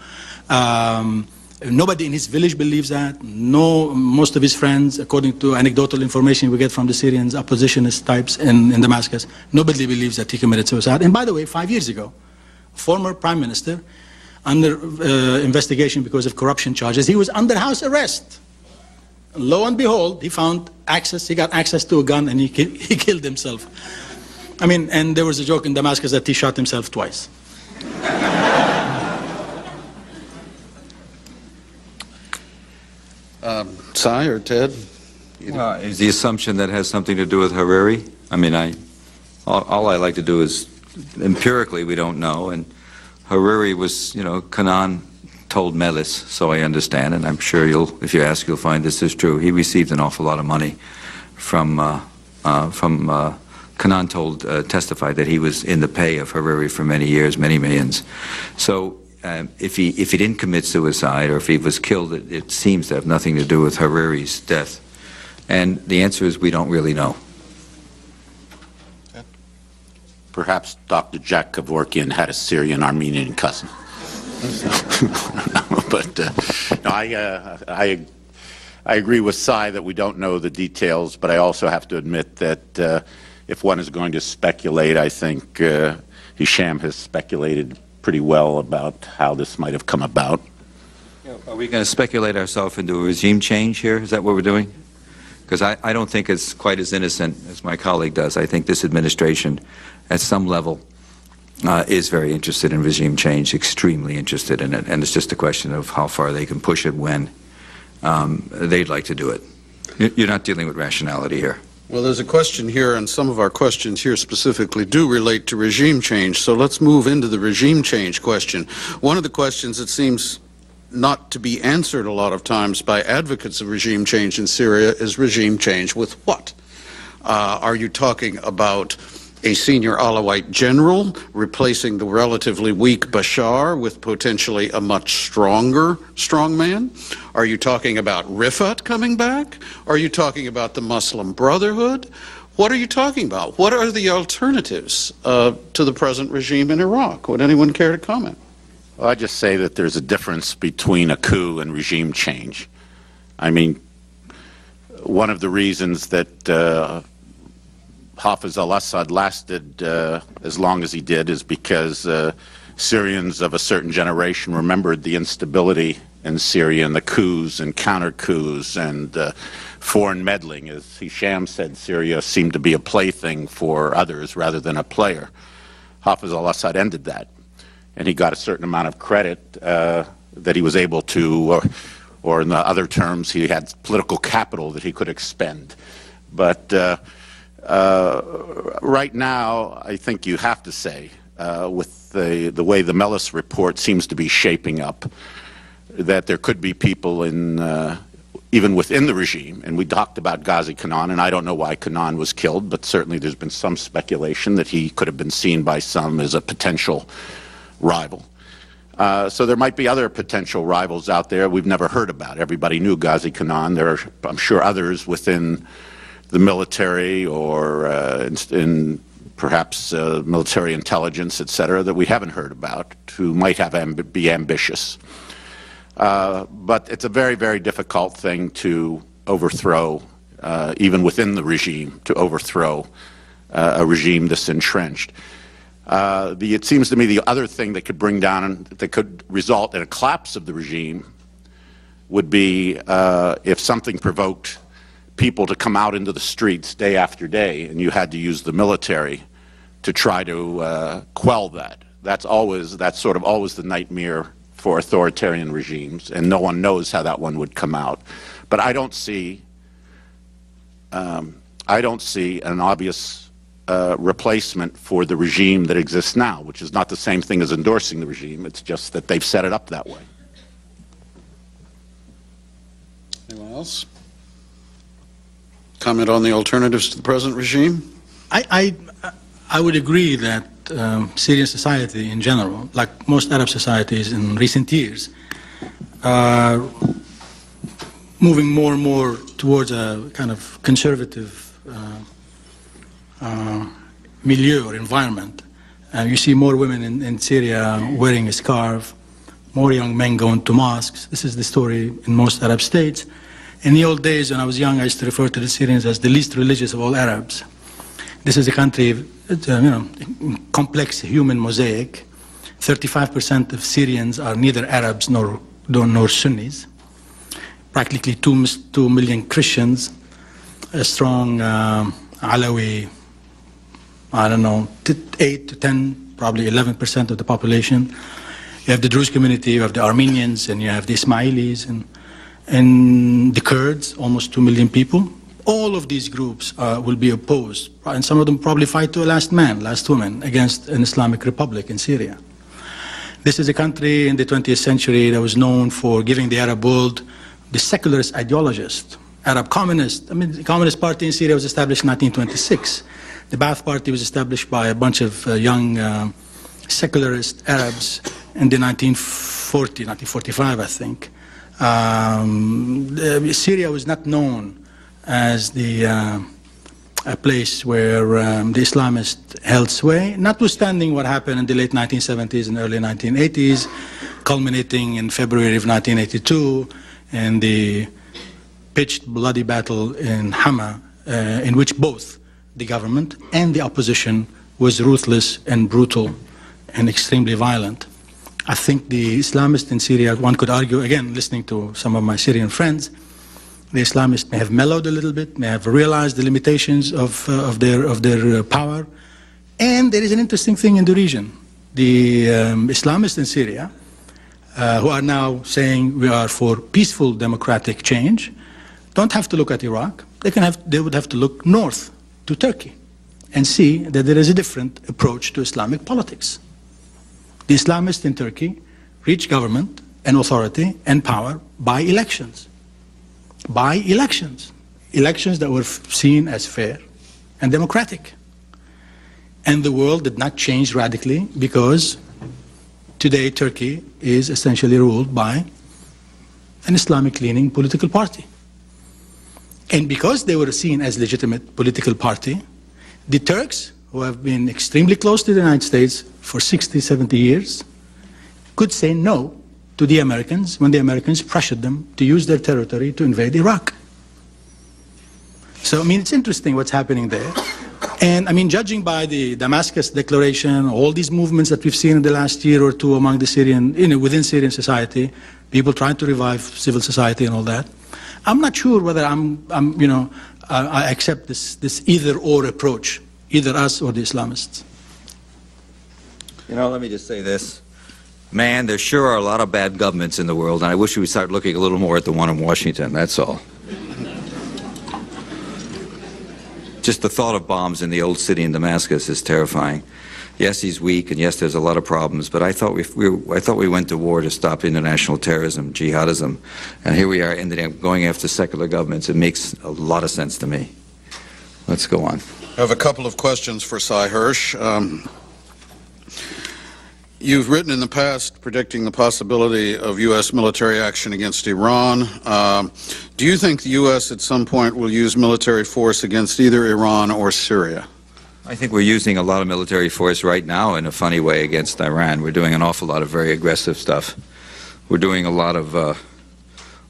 [SPEAKER 4] Nobody in his village believes that. No, most of his friends, according to anecdotal information we get from the Syrians, oppositionist types in Damascus, nobody believes that he committed suicide. And by the way, 5 years ago, former prime minister, under investigation because of corruption charges, he was under house arrest. Lo and behold, he got access to a gun and he killed himself. I mean, and there was a joke in Damascus that he shot himself twice.
[SPEAKER 1] Sai or Ted?
[SPEAKER 2] Is the assumption that has something to do with Hariri? I mean, all I like to do is, empirically, we don't know, and Hariri was, Canaan told Melis, so I understand, and I'm sure if you ask, you'll find this is true. He received an awful lot of money from Canaan testified that he was in the pay of Hariri for many years, many millions. So if he didn't commit suicide or if he was killed, it seems to have nothing to do with Hariri's death. And the answer is we don't really know.
[SPEAKER 3] Perhaps Dr. Jack Kevorkian had a Syrian-Armenian cousin. But no, I agree with Sai that we don't know the details, but I also have to admit that if one is going to speculate, I think Hisham has speculated pretty well about how this might have come about.
[SPEAKER 2] Are we going to speculate ourselves into a regime change here? Is that what we're doing? Because I don't think it's quite as innocent as my colleague does. I think this administration, at some level, is very interested in regime change, extremely interested in it, and it's just a question of how far they can push it when they'd like to do it. You're not dealing with rationality here.
[SPEAKER 1] Well, there's a question here, and some of our questions here specifically do relate to regime change, so let's move into the regime change question. One of the questions that seems not to be answered a lot of times by advocates of regime change in Syria is regime change with what? Are you talking about a senior Alawite general replacing the relatively weak Bashar with potentially a much stronger strongman? Are you talking about Rifat coming back? Are you talking about the Muslim Brotherhood? What are you talking about? What are the alternatives to the present regime in Iraq? Would anyone care to comment?
[SPEAKER 3] Well, I just say that there's a difference between a coup and regime change. I mean, one of the reasons that Hafez al-Assad lasted as long as he did is because Syrians of a certain generation remembered the instability in Syria and the coups and counter-coups and foreign meddling. As Hisham said, Syria seemed to be a plaything for others rather than a player. Hafez al-Assad ended that, and he got a certain amount of credit that he was able to, or in the other terms, he had political capital that he could expend. But right now, I think you have to say, with the way the Melis report seems to be shaping up, that there could be people in, even within the regime, and we talked about Ghazi Canaan, and I don't know why Canaan was killed, but certainly there's been some speculation that he could have been seen by some as a potential rival. So there might be other potential rivals out there we've never heard about. Everybody knew Ghazi Canaan. There are, I'm sure, others within the military or in perhaps military intelligence, etc., that we haven't heard about, who might have be ambitious. But it's a very, very difficult thing to overthrow, even within the regime, to overthrow a regime this entrenched. It seems to me the other thing that could bring down, that could result in a collapse of the regime, would be if something provoked people to come out into the streets day after day, and you had to use the military to try to quell that. That's sort of always the nightmare for authoritarian regimes, and no one knows how that one would come out. But I don't see an obvious replacement for the regime that exists now, which is not the same thing as endorsing the regime. It's just that they've set it up that way.
[SPEAKER 1] Anyone else? Comment on the alternatives to the present regime?
[SPEAKER 4] I would agree that Syrian society in general, like most Arab societies in recent years, are moving more and more towards a kind of conservative milieu or environment. You see more women in Syria wearing a scarf, more young men going to mosques. This is the story in most Arab states. In the old days, when I was young, I used to refer to the Syrians as the least religious of all Arabs. This is a country, complex human mosaic. 35% of Syrians are neither Arabs nor Sunnis. Practically 2 million Christians, a strong Alawi, 8 to 10, probably 11% of the population. You have the Druze community, you have the Armenians, and you have the Ismailis, and the Kurds, almost 2 million people. All of these groups will be opposed, and some of them probably fight to a last man, last woman, against an Islamic republic in Syria. This is a country in the 20th century that was known for giving the Arab world the secularist ideologist, Arab communist. I mean, the Communist Party in Syria was established in 1926. The Ba'ath Party was established by a bunch of young secularist Arabs in the 1945, I think. Syria was not known as a place where the Islamists held sway, notwithstanding what happened in the late 1970s and early 1980s, culminating in February of 1982 in the pitched bloody battle in Hama, in which both the government and the opposition was ruthless and brutal and extremely violent. I think the Islamists in Syria, one could argue, again, listening to some of my Syrian friends, the Islamists may have mellowed a little bit, may have realized the limitations of their power. And there is an interesting thing in the region. The Islamists in Syria, who are now saying we are for peaceful democratic change, don't have to look at Iraq. They would have to look north to Turkey and see that there is a different approach to Islamic politics. The Islamists in Turkey reach government and authority and power by elections. By elections. Elections that were seen as fair and democratic. And the world did not change radically because today Turkey is essentially ruled by an Islamic-leaning political party. And because they were seen as legitimate political party, the Turks, who have been extremely close to the United States for 60, 70 years, could say no to the Americans when the Americans pressured them to use their territory to invade Iraq. So, I mean, it's interesting what's happening there. And, I mean, judging by the Damascus Declaration, all these movements that we've seen in the last year or two among the Syrian, within Syrian society, people trying to revive civil society and all that, I'm not sure whether I accept this either-or approach, either us or the Islamists.
[SPEAKER 2] You know, let me just say this. Man, there sure are a lot of bad governments in the world, and I wish we would start looking a little more at the one in Washington, that's all. Just the thought of bombs in the old city in Damascus is terrifying. Yes, he's weak, and yes, there's a lot of problems, but I thought we went to war to stop international terrorism, jihadism, and here we are ending up going after secular governments. It makes a lot of sense to me. Let's go on.
[SPEAKER 1] I have a couple of questions for Sy Hersh. You've written in the past predicting the possibility of U.S. military action against Iran. Do you think the U.S. at some point will use military force against either Iran or Syria?
[SPEAKER 2] I think we're using a lot of military force right now in a funny way against Iran. We're doing an awful lot of very aggressive stuff. We're doing a lot of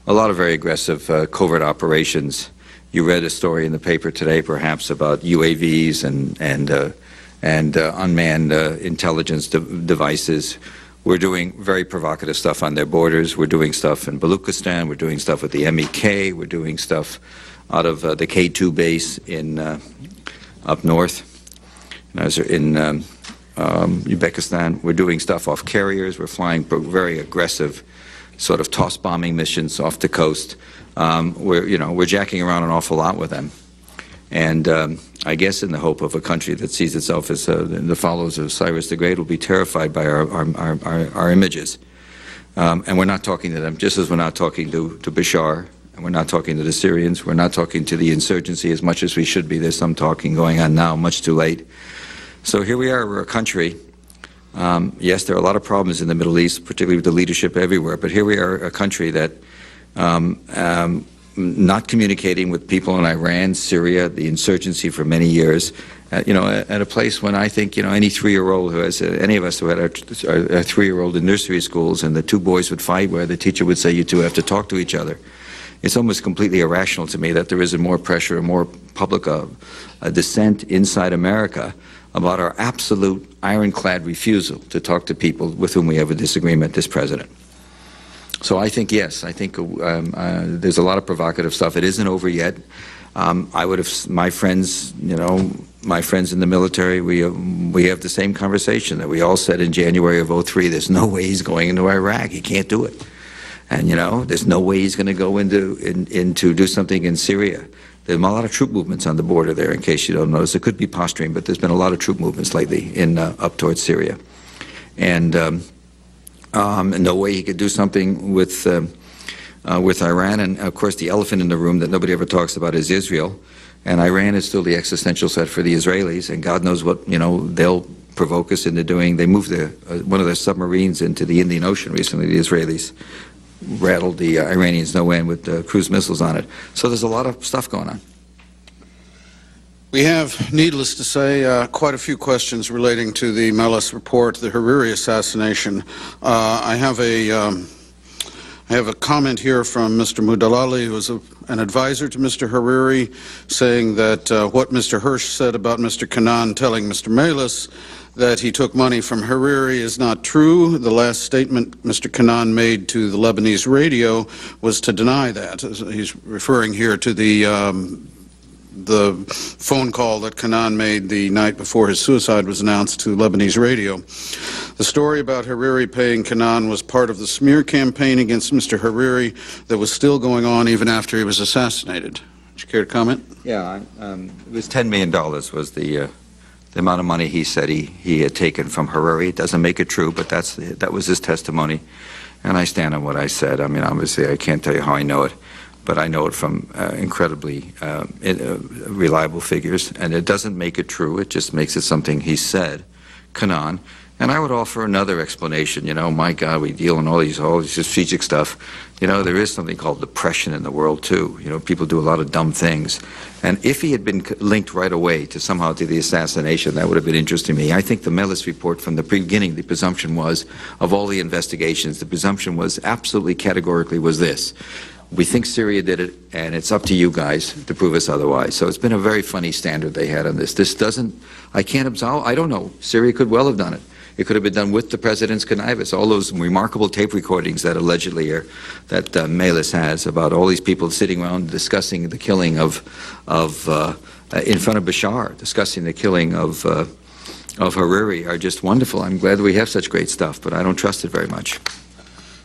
[SPEAKER 2] very aggressive covert operations. You read a story in the paper today, perhaps, about UAVs and unmanned intelligence devices. We're doing very provocative stuff on their borders. We're doing stuff in Baluchistan. We're doing stuff with the MEK. We're doing stuff out of the K2 base in up north. In Uzbekistan. We're doing stuff off carriers. We're flying very aggressive sort of toss bombing missions off the coast. We're jacking around an awful lot with them. And I guess in the hope of a country that sees itself as the followers of Cyrus the Great will be terrified by our images. And we're not talking to them, just as we're not talking to Bashar, and we're not talking to the Syrians, we're not talking to the insurgency as much as we should be. There's some talking going on now, much too late. So here we are, we're a country. Yes, there are a lot of problems in the Middle East, particularly with the leadership everywhere, but here we are, a country that not communicating with people in Iran, Syria, the insurgency for many years, at a place when I think, any 3-year-old who has, any of us who had our 3-year-old in nursery schools and the two boys would fight where the teacher would say, you two have to talk to each other. It's almost completely irrational to me that there isn't more pressure and more public dissent inside America about our absolute ironclad refusal to talk to people with whom we have a disagreement, this president. So I think, yes, there's a lot of provocative stuff. It isn't over yet. My friends in the military, we have the same conversation that we all said in January of '03. There's no way he's going into Iraq. He can't do it. And, there's no way he's going to go into do something in Syria. There are a lot of troop movements on the border there, in case you don't notice. It could be posturing, but there's been a lot of troop movements lately up towards Syria. And no way he could do something with Iran. And, of course, the elephant in the room that nobody ever talks about is Israel. And Iran is still the existential threat for the Israelis, and God knows what, they'll provoke us into doing. They moved one of their submarines into the Indian Ocean recently, the Israelis. Rattled the Iranians no end with cruise missiles on it. So there's a lot of stuff going on.
[SPEAKER 1] We have, needless to say, quite a few questions relating to the Melis report, the Hariri assassination. I have a comment here from Mr. Mudalali, who was an advisor to Mr. Hariri, saying that what Mr. Hersh said about Mr. Canaan telling Mr. Melis that he took money from Hariri is not true. The last statement Mr. Canaan made to the Lebanese radio was to deny that. He's referring here to the phone call that Canaan made the night before his suicide was announced to Lebanese radio. The story about Hariri paying Canaan was part of the smear campaign against Mr. Hariri that was still going on even after he was assassinated. Would you care to comment?
[SPEAKER 2] Yeah, it was $10 million was the amount of money he said he had taken from Hariri. It doesn't make it true, but that was his testimony, and I stand on what I said. I mean, obviously, I can't tell you how I know it, but I know it from incredibly reliable figures, and it doesn't make it true. It just makes it something he said, Canaan. And I would offer another explanation. My God, we deal in all these strategic stuff. There is something called depression in the world, too. People do a lot of dumb things. And if he had been linked right away to the assassination, that would have been interesting to me. I think the Melis report from the beginning, the presumption was, of all the investigations, the presumption was absolutely categorically was this. We think Syria did it, and it's up to you guys to prove us otherwise. So it's been a very funny standard they had on this. I can't absolve, I don't know. Syria could well have done it. It could have been done with the president's connivance. All those remarkable tape recordings that allegedly that Melis has about all these people sitting around discussing the killing in front of Bashar, discussing the killing of Hariri are just wonderful. I'm glad we have such great stuff, but I don't trust it very much.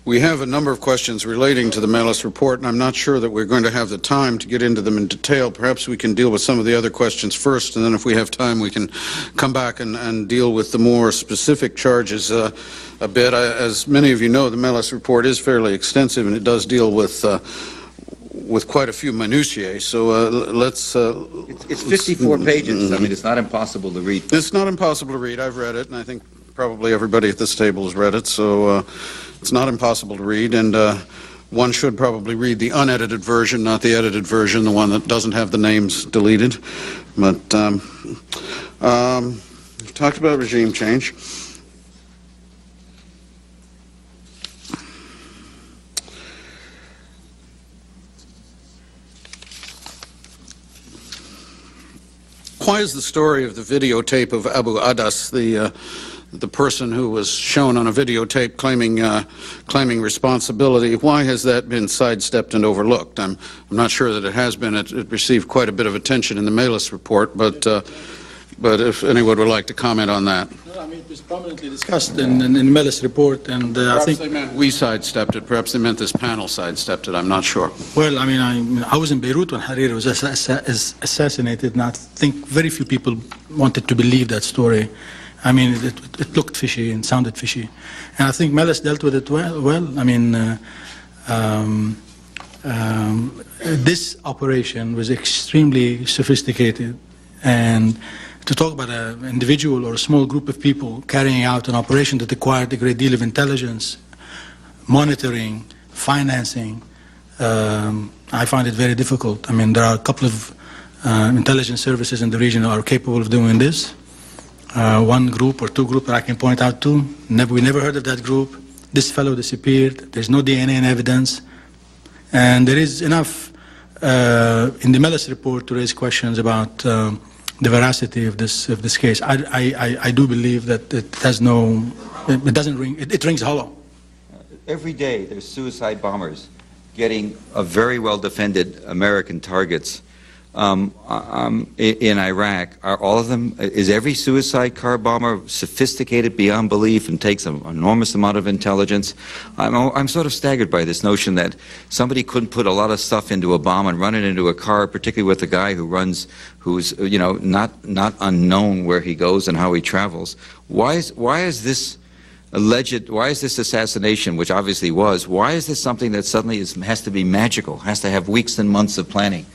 [SPEAKER 1] We have a number of questions relating to the Melis report, and I'm not sure that we're going to have the time to get into them in detail. Perhaps we can deal with some of the other questions first, and then if we have time, we can come back and deal with the more specific charges a bit. As many of you know, the Melis report is fairly extensive, and it does deal with quite a few minutiae. So let's...
[SPEAKER 2] It's 54 pages. I mean, it's not impossible to read.
[SPEAKER 1] It's not impossible to read. I've read it, and I think probably everybody at this table has read it, so it's not impossible to read, and one should probably read the unedited version, not the edited version, the one that doesn't have the names deleted. But we've talked about regime change. Why is the story of the videotape of Abu Adas, the person who was shown on a videotape claiming responsibility, why has that been sidestepped and overlooked? I'm not sure that it has been. It received quite a bit of attention in the Melis report, but if anyone would like to comment on that.
[SPEAKER 4] No, I mean, it was prominently discussed in the Melis report, and I think...
[SPEAKER 1] they meant we sidestepped it. Perhaps they meant this panel sidestepped it. I'm not sure.
[SPEAKER 4] Well, I mean, I was in Beirut when Hariri was assassinated, and I think very few people wanted to believe that story. I mean, it looked fishy and sounded fishy. And I think Melis dealt with it well. I mean, this operation was extremely sophisticated, and to talk about an individual or a small group of people carrying out an operation that required a great deal of intelligence, monitoring, financing, I find it very difficult. I mean, there are a couple of intelligence services in the region that are capable of doing this. One group or two groups that I can point out to. We never heard of that group. This fellow disappeared. There's no DNA evidence. And there is enough in the Melis report to raise questions about the veracity of this case. I do believe that it doesn't ring, it rings hollow.
[SPEAKER 2] Every day there's suicide bombers getting very well defended American targets in Iraq, are all of them, is every suicide car bomber sophisticated beyond belief and takes an enormous amount of intelligence? I'm sort of staggered by this notion that somebody couldn't put a lot of stuff into a bomb and run it into a car, particularly with a guy who's not unknown where he goes and how he travels. Why is this assassination, which obviously was, why is this something that suddenly has to be magical, has to have weeks and months of planning?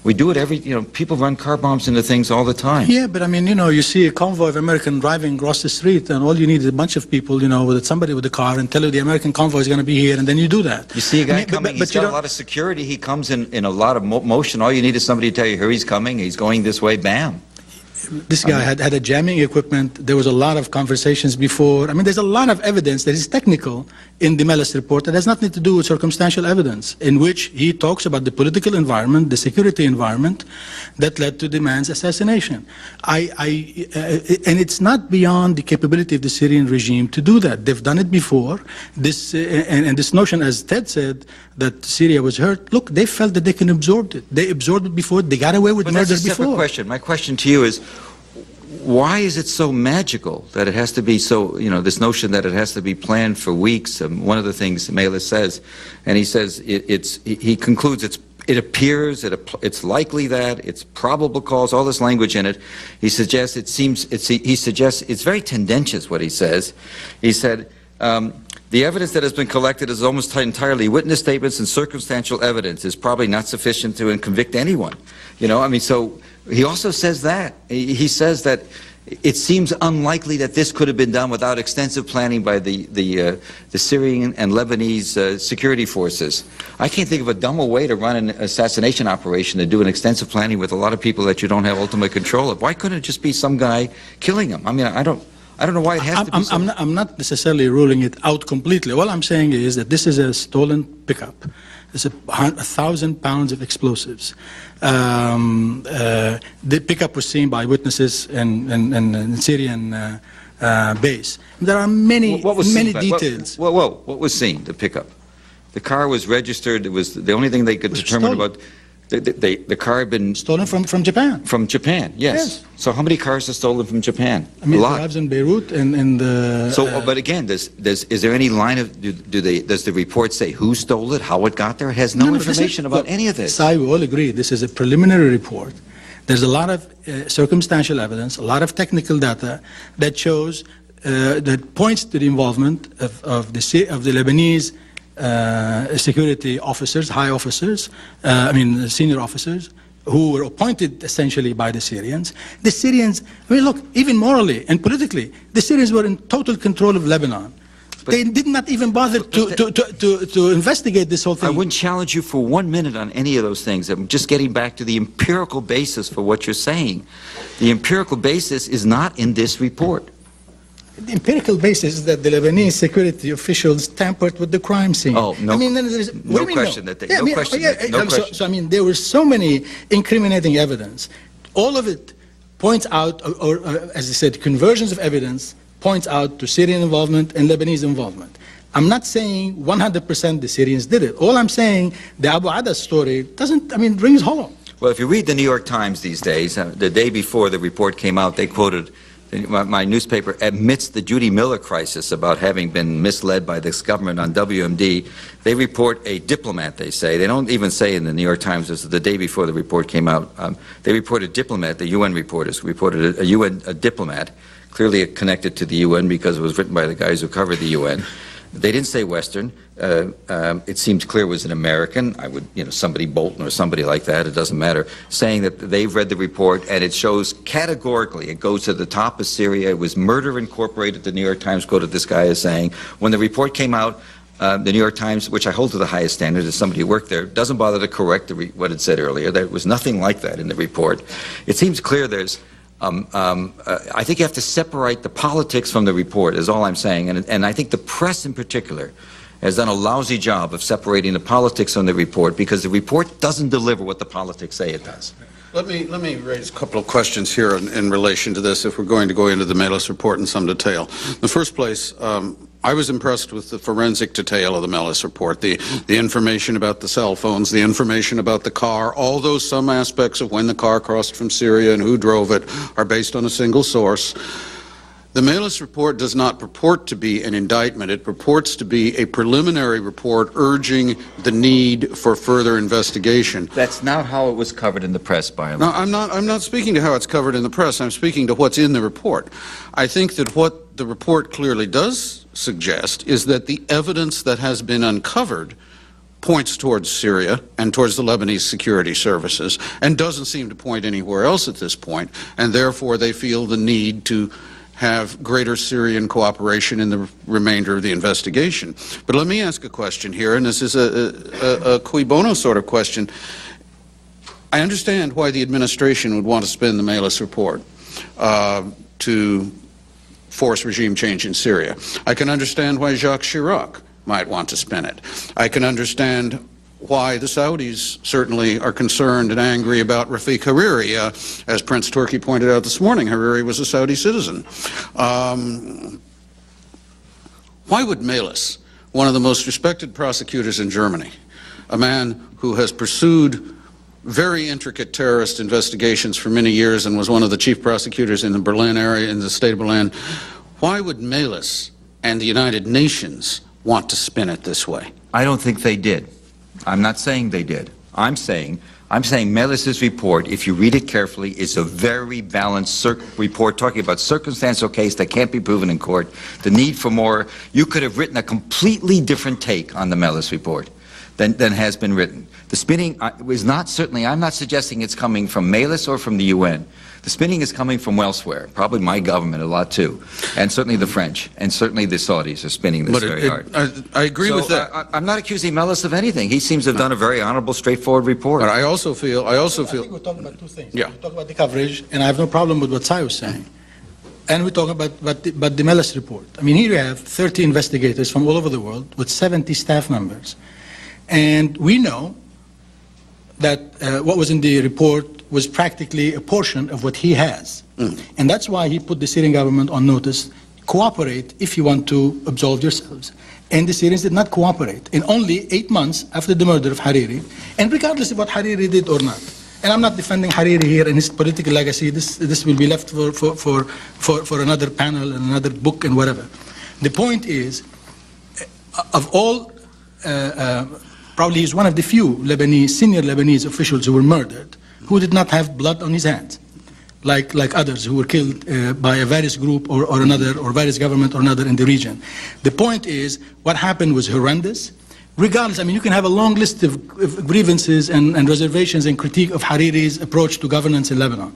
[SPEAKER 2] We do it people run car bombs into things all the time.
[SPEAKER 4] Yeah, but I mean, you see a convoy of American driving across the street, and all you need is a bunch of people, with somebody with a car, and tell you the American convoy is going to be here, and then you do that.
[SPEAKER 2] You see a guy coming, he's got a lot of security, he comes in a lot of motion. All you need is somebody to tell you, here he's coming, he's going this way, bam.
[SPEAKER 4] This guy had a jamming equipment. There was a lot of conversations before. I mean, there's a lot of evidence that is technical in the Mellis report that has nothing to do with circumstantial evidence, in which he talks about the political environment, the security environment that led to the man's assassination. And it's not beyond the capability of the Syrian regime to do that. They've done it before. And this notion, as Ted said, that Syria was hurt, look, they felt that they can absorb it. They absorbed it before. They got away with murder before.
[SPEAKER 2] That's a separate question. My question to you is, why is it so magical that it has to be so, this notion that it has to be planned for weeks? One of the things Melis says, and he says, he concludes it appears, it's likely that, it's probable cause, all this language in it. He suggests it's very tendentious what he says. He said, the evidence that has been collected is almost entirely witness statements and circumstantial evidence is probably not sufficient to convict anyone. So he also says that. He says that it seems unlikely that this could have been done without extensive planning by the Syrian and Lebanese security forces. I can't think of a dumber way to run an assassination operation to do an extensive planning with a lot of people that you don't have ultimate control of. Why couldn't it just be some guy killing them? I mean, I don't know why it has to be so.
[SPEAKER 4] I'm not necessarily ruling it out completely. All I'm saying is that this is a stolen pickup. It's 1,000 pounds of explosives. The pickup was seen by witnesses in Syrian base. There are many details.
[SPEAKER 2] What was seen? The pickup. The car was registered. It was the only thing they could determine about. The car had been
[SPEAKER 4] stolen from Japan.
[SPEAKER 2] From Japan, yes. So how many cars are stolen from Japan?
[SPEAKER 4] I mean,
[SPEAKER 2] a lot.
[SPEAKER 4] It arrives in Beirut and the.
[SPEAKER 2] So, but again, is there any line of does the report say who stole it, how it got there? It has no information about any of this.
[SPEAKER 4] Sai, we all agree this is a preliminary report. There's a lot of circumstantial evidence, a lot of technical data that shows that points to the involvement of the Lebanese. Security officers, high officers, senior officers, who were appointed essentially by the Syrians. The Syrians, look, even morally and politically, the Syrians were in total control of Lebanon. But they did not even bother to investigate this whole thing.
[SPEAKER 2] I wouldn't challenge you for 1 minute on any of those things. I'm just getting back to the empirical basis for what you're saying. The empirical basis is not in this report.
[SPEAKER 4] The empirical basis is that the Lebanese security officials tampered with the crime scene.
[SPEAKER 2] Oh, no, no question.
[SPEAKER 4] So, there were so many incriminating evidence. All of it points out, or as I said, conversions of evidence points out to Syrian involvement and Lebanese involvement. I'm not saying 100% the Syrians did it. All I'm saying, the Abu Adas story rings hollow.
[SPEAKER 2] Well, if you read the New York Times these days, the day before the report came out, they quoted. My newspaper admits the Judy Miller crisis about having been misled by this government on WMD. They report a diplomat, they say. They don't even say in the New York Times, this is the day before the report came out. They report a diplomat, the UN reporters reported a diplomat, clearly connected to the UN because it was written by the guys who covered the UN. They didn't say Western. It seems clear it was an American. I would, somebody Bolton or somebody like that, it doesn't matter, saying that they've read the report and it shows categorically, it goes to the top of Syria. It was Murder Incorporated, the New York Times quoted this guy as saying. When the report came out, the New York Times, which I hold to the highest standard as somebody who worked there, doesn't bother to correct what it said earlier. There was nothing like that in the report. It seems clear there's I think you have to separate the politics from the report, is all I'm saying. And I think the press in particular has done a lousy job of separating the politics from the report because the report doesn't deliver what the politics say it does.
[SPEAKER 1] Let me raise a couple of questions here in relation to this if we're going to go into the Melis report in some detail. In the first place, I was impressed with the forensic detail of the Mellis report, the information about the cell phones, the information about the car, although some aspects of when the car crossed from Syria and who drove it are based on a single source. The Mellis report does not purport to be an indictment. It purports to be a preliminary report urging the need for further investigation.
[SPEAKER 2] That's not how it was covered in the press, by and
[SPEAKER 1] No,
[SPEAKER 2] large.
[SPEAKER 1] I'm not speaking to how it's covered in the press. I'm speaking to what's in the report. I think that what the report clearly does suggest is that the evidence that has been uncovered points towards Syria and towards the Lebanese security services and doesn't seem to point anywhere else at this point, and therefore they feel the need to have greater Syrian cooperation in the remainder of the investigation. But let me ask a question here, and this is a cui bono sort of question. I understand why the administration would want to spin the Mellis report to force regime change in Syria. I can understand why Jacques Chirac might want to spin it. I can understand why the Saudis certainly are concerned and angry about Rafiq Hariri. As Prince Turki pointed out this morning, Hariri was a Saudi citizen. Why would Mellis, one of the most respected prosecutors in Germany, a man who has pursued very intricate terrorist investigations for many years and was one of the chief prosecutors in the Berlin area, in the state of Berlin, why would Mellis and the United Nations want to spin it this way?
[SPEAKER 2] I don't think they did. I'm not saying they did. I'm saying Melis's report, if you read it carefully, is a very balanced report talking about circumstantial case that can't be proven in court, the need for more. You could have written a completely different take on the Melis report than has been written. The spinning is not certainly, I'm not suggesting it's coming from Melis or from the UN. The spinning is coming from elsewhere, probably my government a lot too, and certainly the French, and certainly the Saudis are spinning this very hard.
[SPEAKER 1] I agree with that.
[SPEAKER 2] I'm not accusing Melis of anything. He seems to have done a very honorable, straightforward report.
[SPEAKER 1] But I also feel.
[SPEAKER 4] I think we're talking about two things.
[SPEAKER 1] Yeah.
[SPEAKER 4] We talk about the coverage, and I have no problem with what Sai was saying. And we talk about the Melis report. I mean, here you have 30 investigators from all over the world with 70 staff members. And we know that what was in the report was practically a portion of what he has. And that's why he put the Syrian government on notice, cooperate if you want to absolve yourselves. And the Syrians did not cooperate. In only 8 months after the murder of Hariri, and regardless of what Hariri did or not, and I'm not defending Hariri here and his political legacy, this will be left for another panel and another book and whatever. The point is, of all, probably he's one of the few senior Lebanese officials who were murdered who did not have blood on his hands, like others who were killed by a various group or another, or various government or another in the region. The point is, what happened was horrendous. Regardless, I mean, you can have a long list of grievances and reservations and critique of Hariri's approach to governance in Lebanon.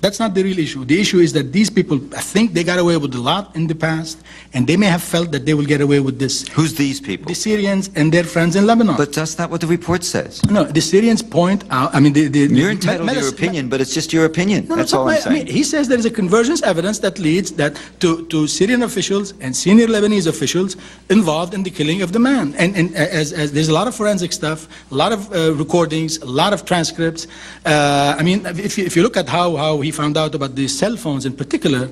[SPEAKER 4] That's not the real issue. The issue is that these people, I think they got away with a lot in the past, and they may have felt that they will get away with this.
[SPEAKER 2] Who's these people?
[SPEAKER 4] The Syrians and their friends in Lebanon.
[SPEAKER 2] But that's not what the report says.
[SPEAKER 4] No, the Syrians point out, I mean,
[SPEAKER 2] You're entitled to your opinion, but it's just your opinion.
[SPEAKER 4] No,
[SPEAKER 2] that's all I'm saying.
[SPEAKER 4] I mean, he says there is a convergence evidence that leads to Syrian officials and senior Lebanese officials involved in the killing of the man. And as there's a lot of forensic stuff, a lot of recordings, a lot of transcripts. I mean, if you look at how he found out about the cell phones in particular,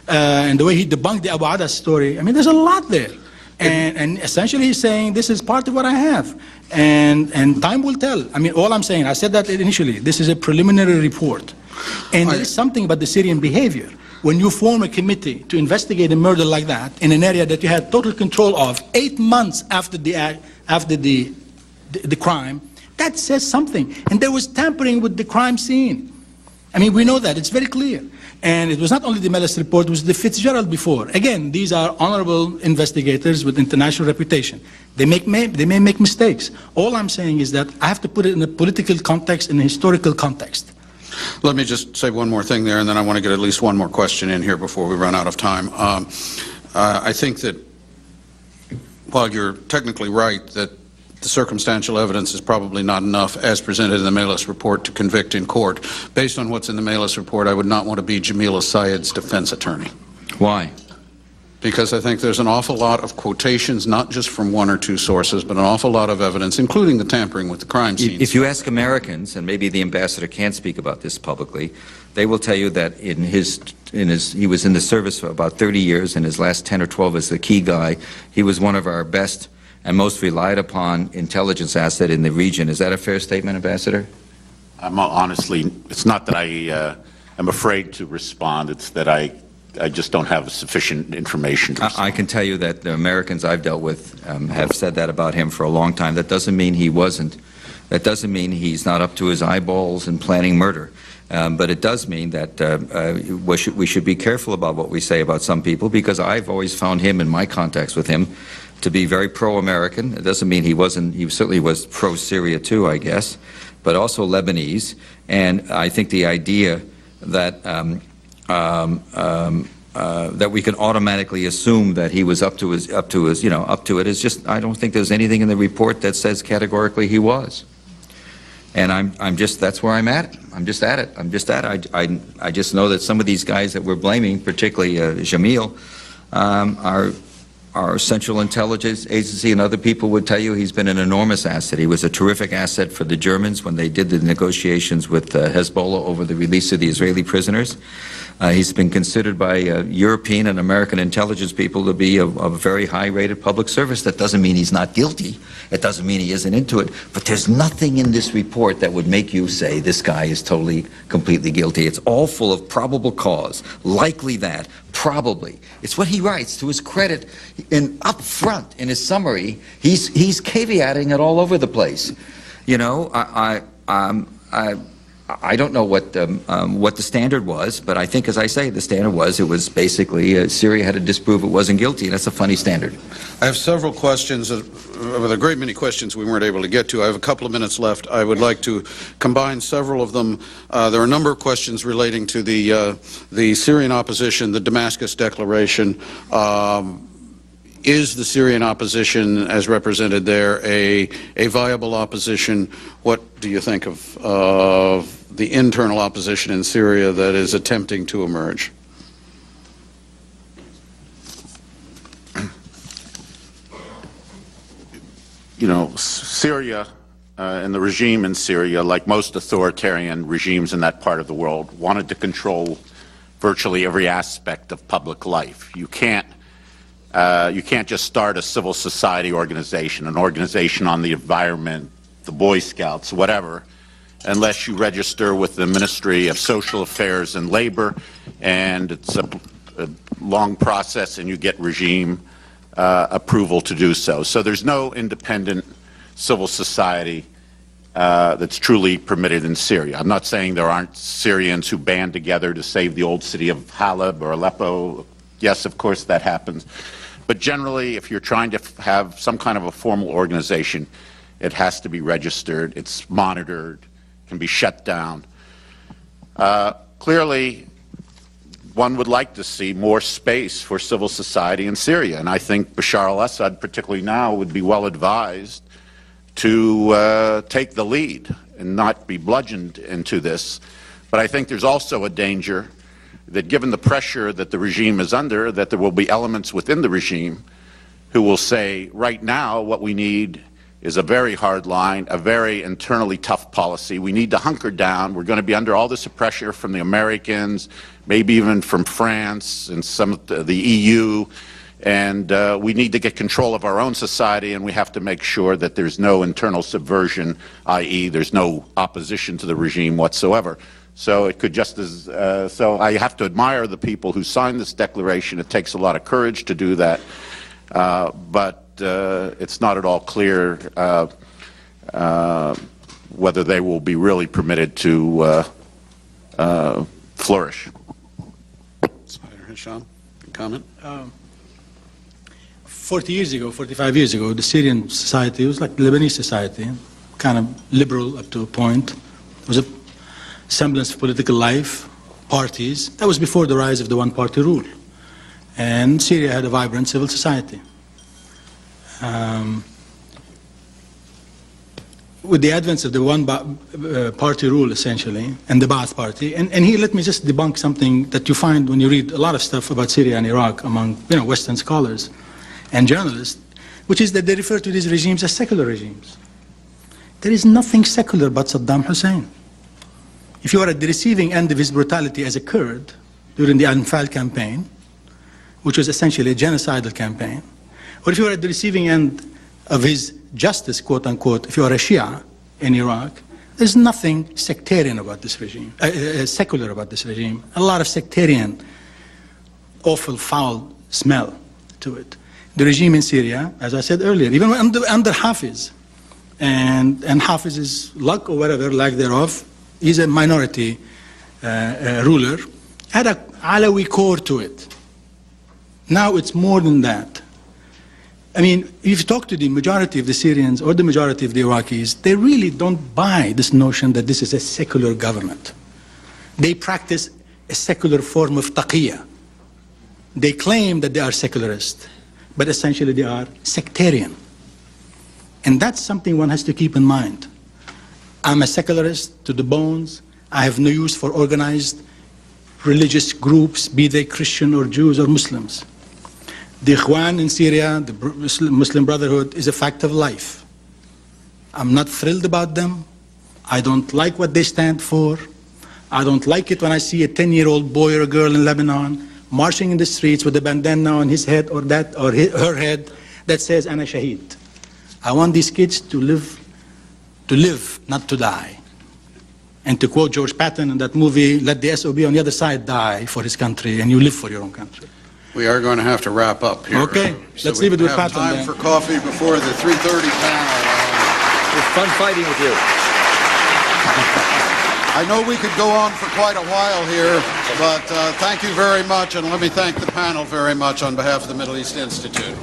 [SPEAKER 4] and the way he debunked the Abu Adas story, I mean, there's a lot there. And essentially he's saying, this is part of what I have. And time will tell. I mean, all I'm saying, I said that initially, this is a preliminary report. And there is something about the Syrian behavior. When you form a committee to investigate a murder like that in an area that you had total control of 8 months after the crime, that says something. And there was tampering with the crime scene. I mean, we know that. It's very clear. And it was not only the Melis report, it was the Fitzgerald before. Again, these are honorable investigators with international reputation. They may make mistakes. All I'm saying is that I have to put it in a political context, in a historical context.
[SPEAKER 1] Let me just say one more thing there, and then I want to get at least one more question in here before we run out of time. I think that while you're technically right that the circumstantial evidence is probably not enough, as presented in the Melis report, to convict in court. Based on what's in the Melis report, I would not want to be Jamila Syed's defense attorney.
[SPEAKER 2] Why?
[SPEAKER 1] Because I think there's an awful lot of quotations, not just from one or two sources, but an awful lot of evidence, including the tampering with the crime scenes.
[SPEAKER 2] If you ask Americans, and maybe the ambassador can't speak about this publicly, they will tell you that he was in the service for about 30 years, and his last 10 or 12 as the key guy. He was one of our best and most relied upon intelligence asset in the region. Is that a fair statement, Ambassador?
[SPEAKER 3] Honestly, it's not that I am afraid to respond. It's that I just don't have sufficient information to respond.
[SPEAKER 2] I can tell you that the Americans I've dealt with have said that about him for a long time. That doesn't mean he wasn't. That doesn't mean he's not up to his eyeballs in planning murder. But it does mean that we should be careful about what we say about some people, because I've always found him, in my contacts with him, to be very pro-American. It doesn't mean he wasn't. He certainly was pro-Syria too, I guess, but also Lebanese. And I think the idea that that we can automatically assume that he was up to it is just, I don't think there's anything in the report that says categorically he was. And I'm just, that's where I'm at. I'm just at it. I just know that some of these guys that we're blaming, particularly Jamil, our Central Intelligence Agency and other people would tell you he's been an enormous asset. He was a terrific asset for the Germans when they did the negotiations with Hezbollah over the release of the Israeli prisoners. He's been considered by European and American intelligence people to be a very high-rated public service. That doesn't mean he's not guilty. It doesn't mean he isn't into it. But there's nothing in this report that would make you say this guy is totally, completely guilty. It's all full of probable cause, likely that, probably. It's what he writes to his credit. And up front in his summary, he's caveating it all over the place. You know, I don't know what the standard was, but I think, as I say, the standard was, it was basically Syria had to disprove it wasn't guilty, and that's a funny standard.
[SPEAKER 1] I have several questions, with a great many questions we weren't able to get to. I have a couple of minutes left. I would like to combine several of them. There are a number of questions relating to the Syrian opposition, the Damascus Declaration. Is the Syrian opposition, as represented there, a viable opposition? What do you think of the internal opposition in Syria that is attempting to emerge?
[SPEAKER 3] You know, Syria and the regime in Syria, like most authoritarian regimes in that part of the world, wanted to control virtually every aspect of public life. You can't just start a civil society organization, an organization on the environment, the Boy Scouts, whatever, unless you register with the Ministry of Social Affairs and Labor, and it's a long process, and you get regime approval to do so. So there's no independent civil society that's truly permitted in Syria. I'm not saying there aren't Syrians who band together to save the old city of Halab or Aleppo. Yes, of course that happens. But generally, if you're trying to have some kind of a formal organization, it has to be registered, it's monitored, can be shut down. Clearly, one would like to see more space for civil society in Syria, and I think Bashar al-Assad, particularly now, would be well advised to take the lead and not be bludgeoned into this. But I think there's also a danger that, given the pressure that the regime is under, that there will be elements within the regime who will say, right now, what we need is a very hard line, a very internally tough policy. We need to hunker down. We're going to be under all this pressure from the Americans, maybe even from France and some of the EU, and we need to get control of our own society, and we have to make sure that there's no internal subversion, i.e. there's no opposition to the regime whatsoever. So it could just as, so I have to admire the people who signed this declaration. It takes a lot of courage to do that, but it's not at all clear whether they will be really permitted to flourish.
[SPEAKER 1] Senator Hisham, comment?
[SPEAKER 4] 40 years ago, 45 years ago, the Syrian society was like the Lebanese society, kind of liberal up to a point. It was a semblance of political life, parties. That was before the rise of the one-party rule. And Syria had a vibrant civil society. with the advent of the one-party rule, essentially, and the Ba'ath Party, and here let me just debunk something that you find when you read a lot of stuff about Syria and Iraq among Western scholars and journalists, which is that they refer to these regimes as secular regimes. There is nothing secular about Saddam Hussein. If you are at the receiving end of his brutality as a Kurd during the Anfal campaign, which was essentially a genocidal campaign, or if you are at the receiving end of his justice, quote unquote, if you are a Shia in Iraq, there's nothing sectarian about this regime, secular about this regime. A lot of sectarian, awful, foul smell to it. The regime in Syria, as I said earlier, even under Hafiz, and Hafiz's luck or whatever, lack thereof, he's a minority ruler, had a Alawi core to it. Now it's more than that. I mean, if you talk to the majority of the Syrians or the majority of the Iraqis, they really don't buy this notion that this is a secular government. They practice a secular form of taqiyya. They claim that they are secularist, but essentially they are sectarian. And that's something one has to keep in mind. I'm a secularist to the bones. I have no use for organized religious groups, be they Christian or Jews or Muslims. The Ikhwan in Syria, the Muslim Brotherhood, is a fact of life. I'm not thrilled about them. I don't like what they stand for. I don't like it when I see a 10-year-old boy or a girl in Lebanon marching in the streets with a bandana on his head or her head that says, Ana Shaheed. I want these kids to live, not to die. And to quote George Patton in that movie, let the SOB on the other side die for his country and you live for your own country.
[SPEAKER 1] We are going to have to wrap up here.
[SPEAKER 4] Okay,
[SPEAKER 1] so
[SPEAKER 4] let's leave it with
[SPEAKER 1] have
[SPEAKER 4] Patton
[SPEAKER 1] time
[SPEAKER 4] then.
[SPEAKER 1] for coffee before the 3:30 panel.
[SPEAKER 2] It was fun fighting with you.
[SPEAKER 1] I know we could go on for quite a while here, but thank you very much, and let me thank the panel very much on behalf of the Middle East Institute.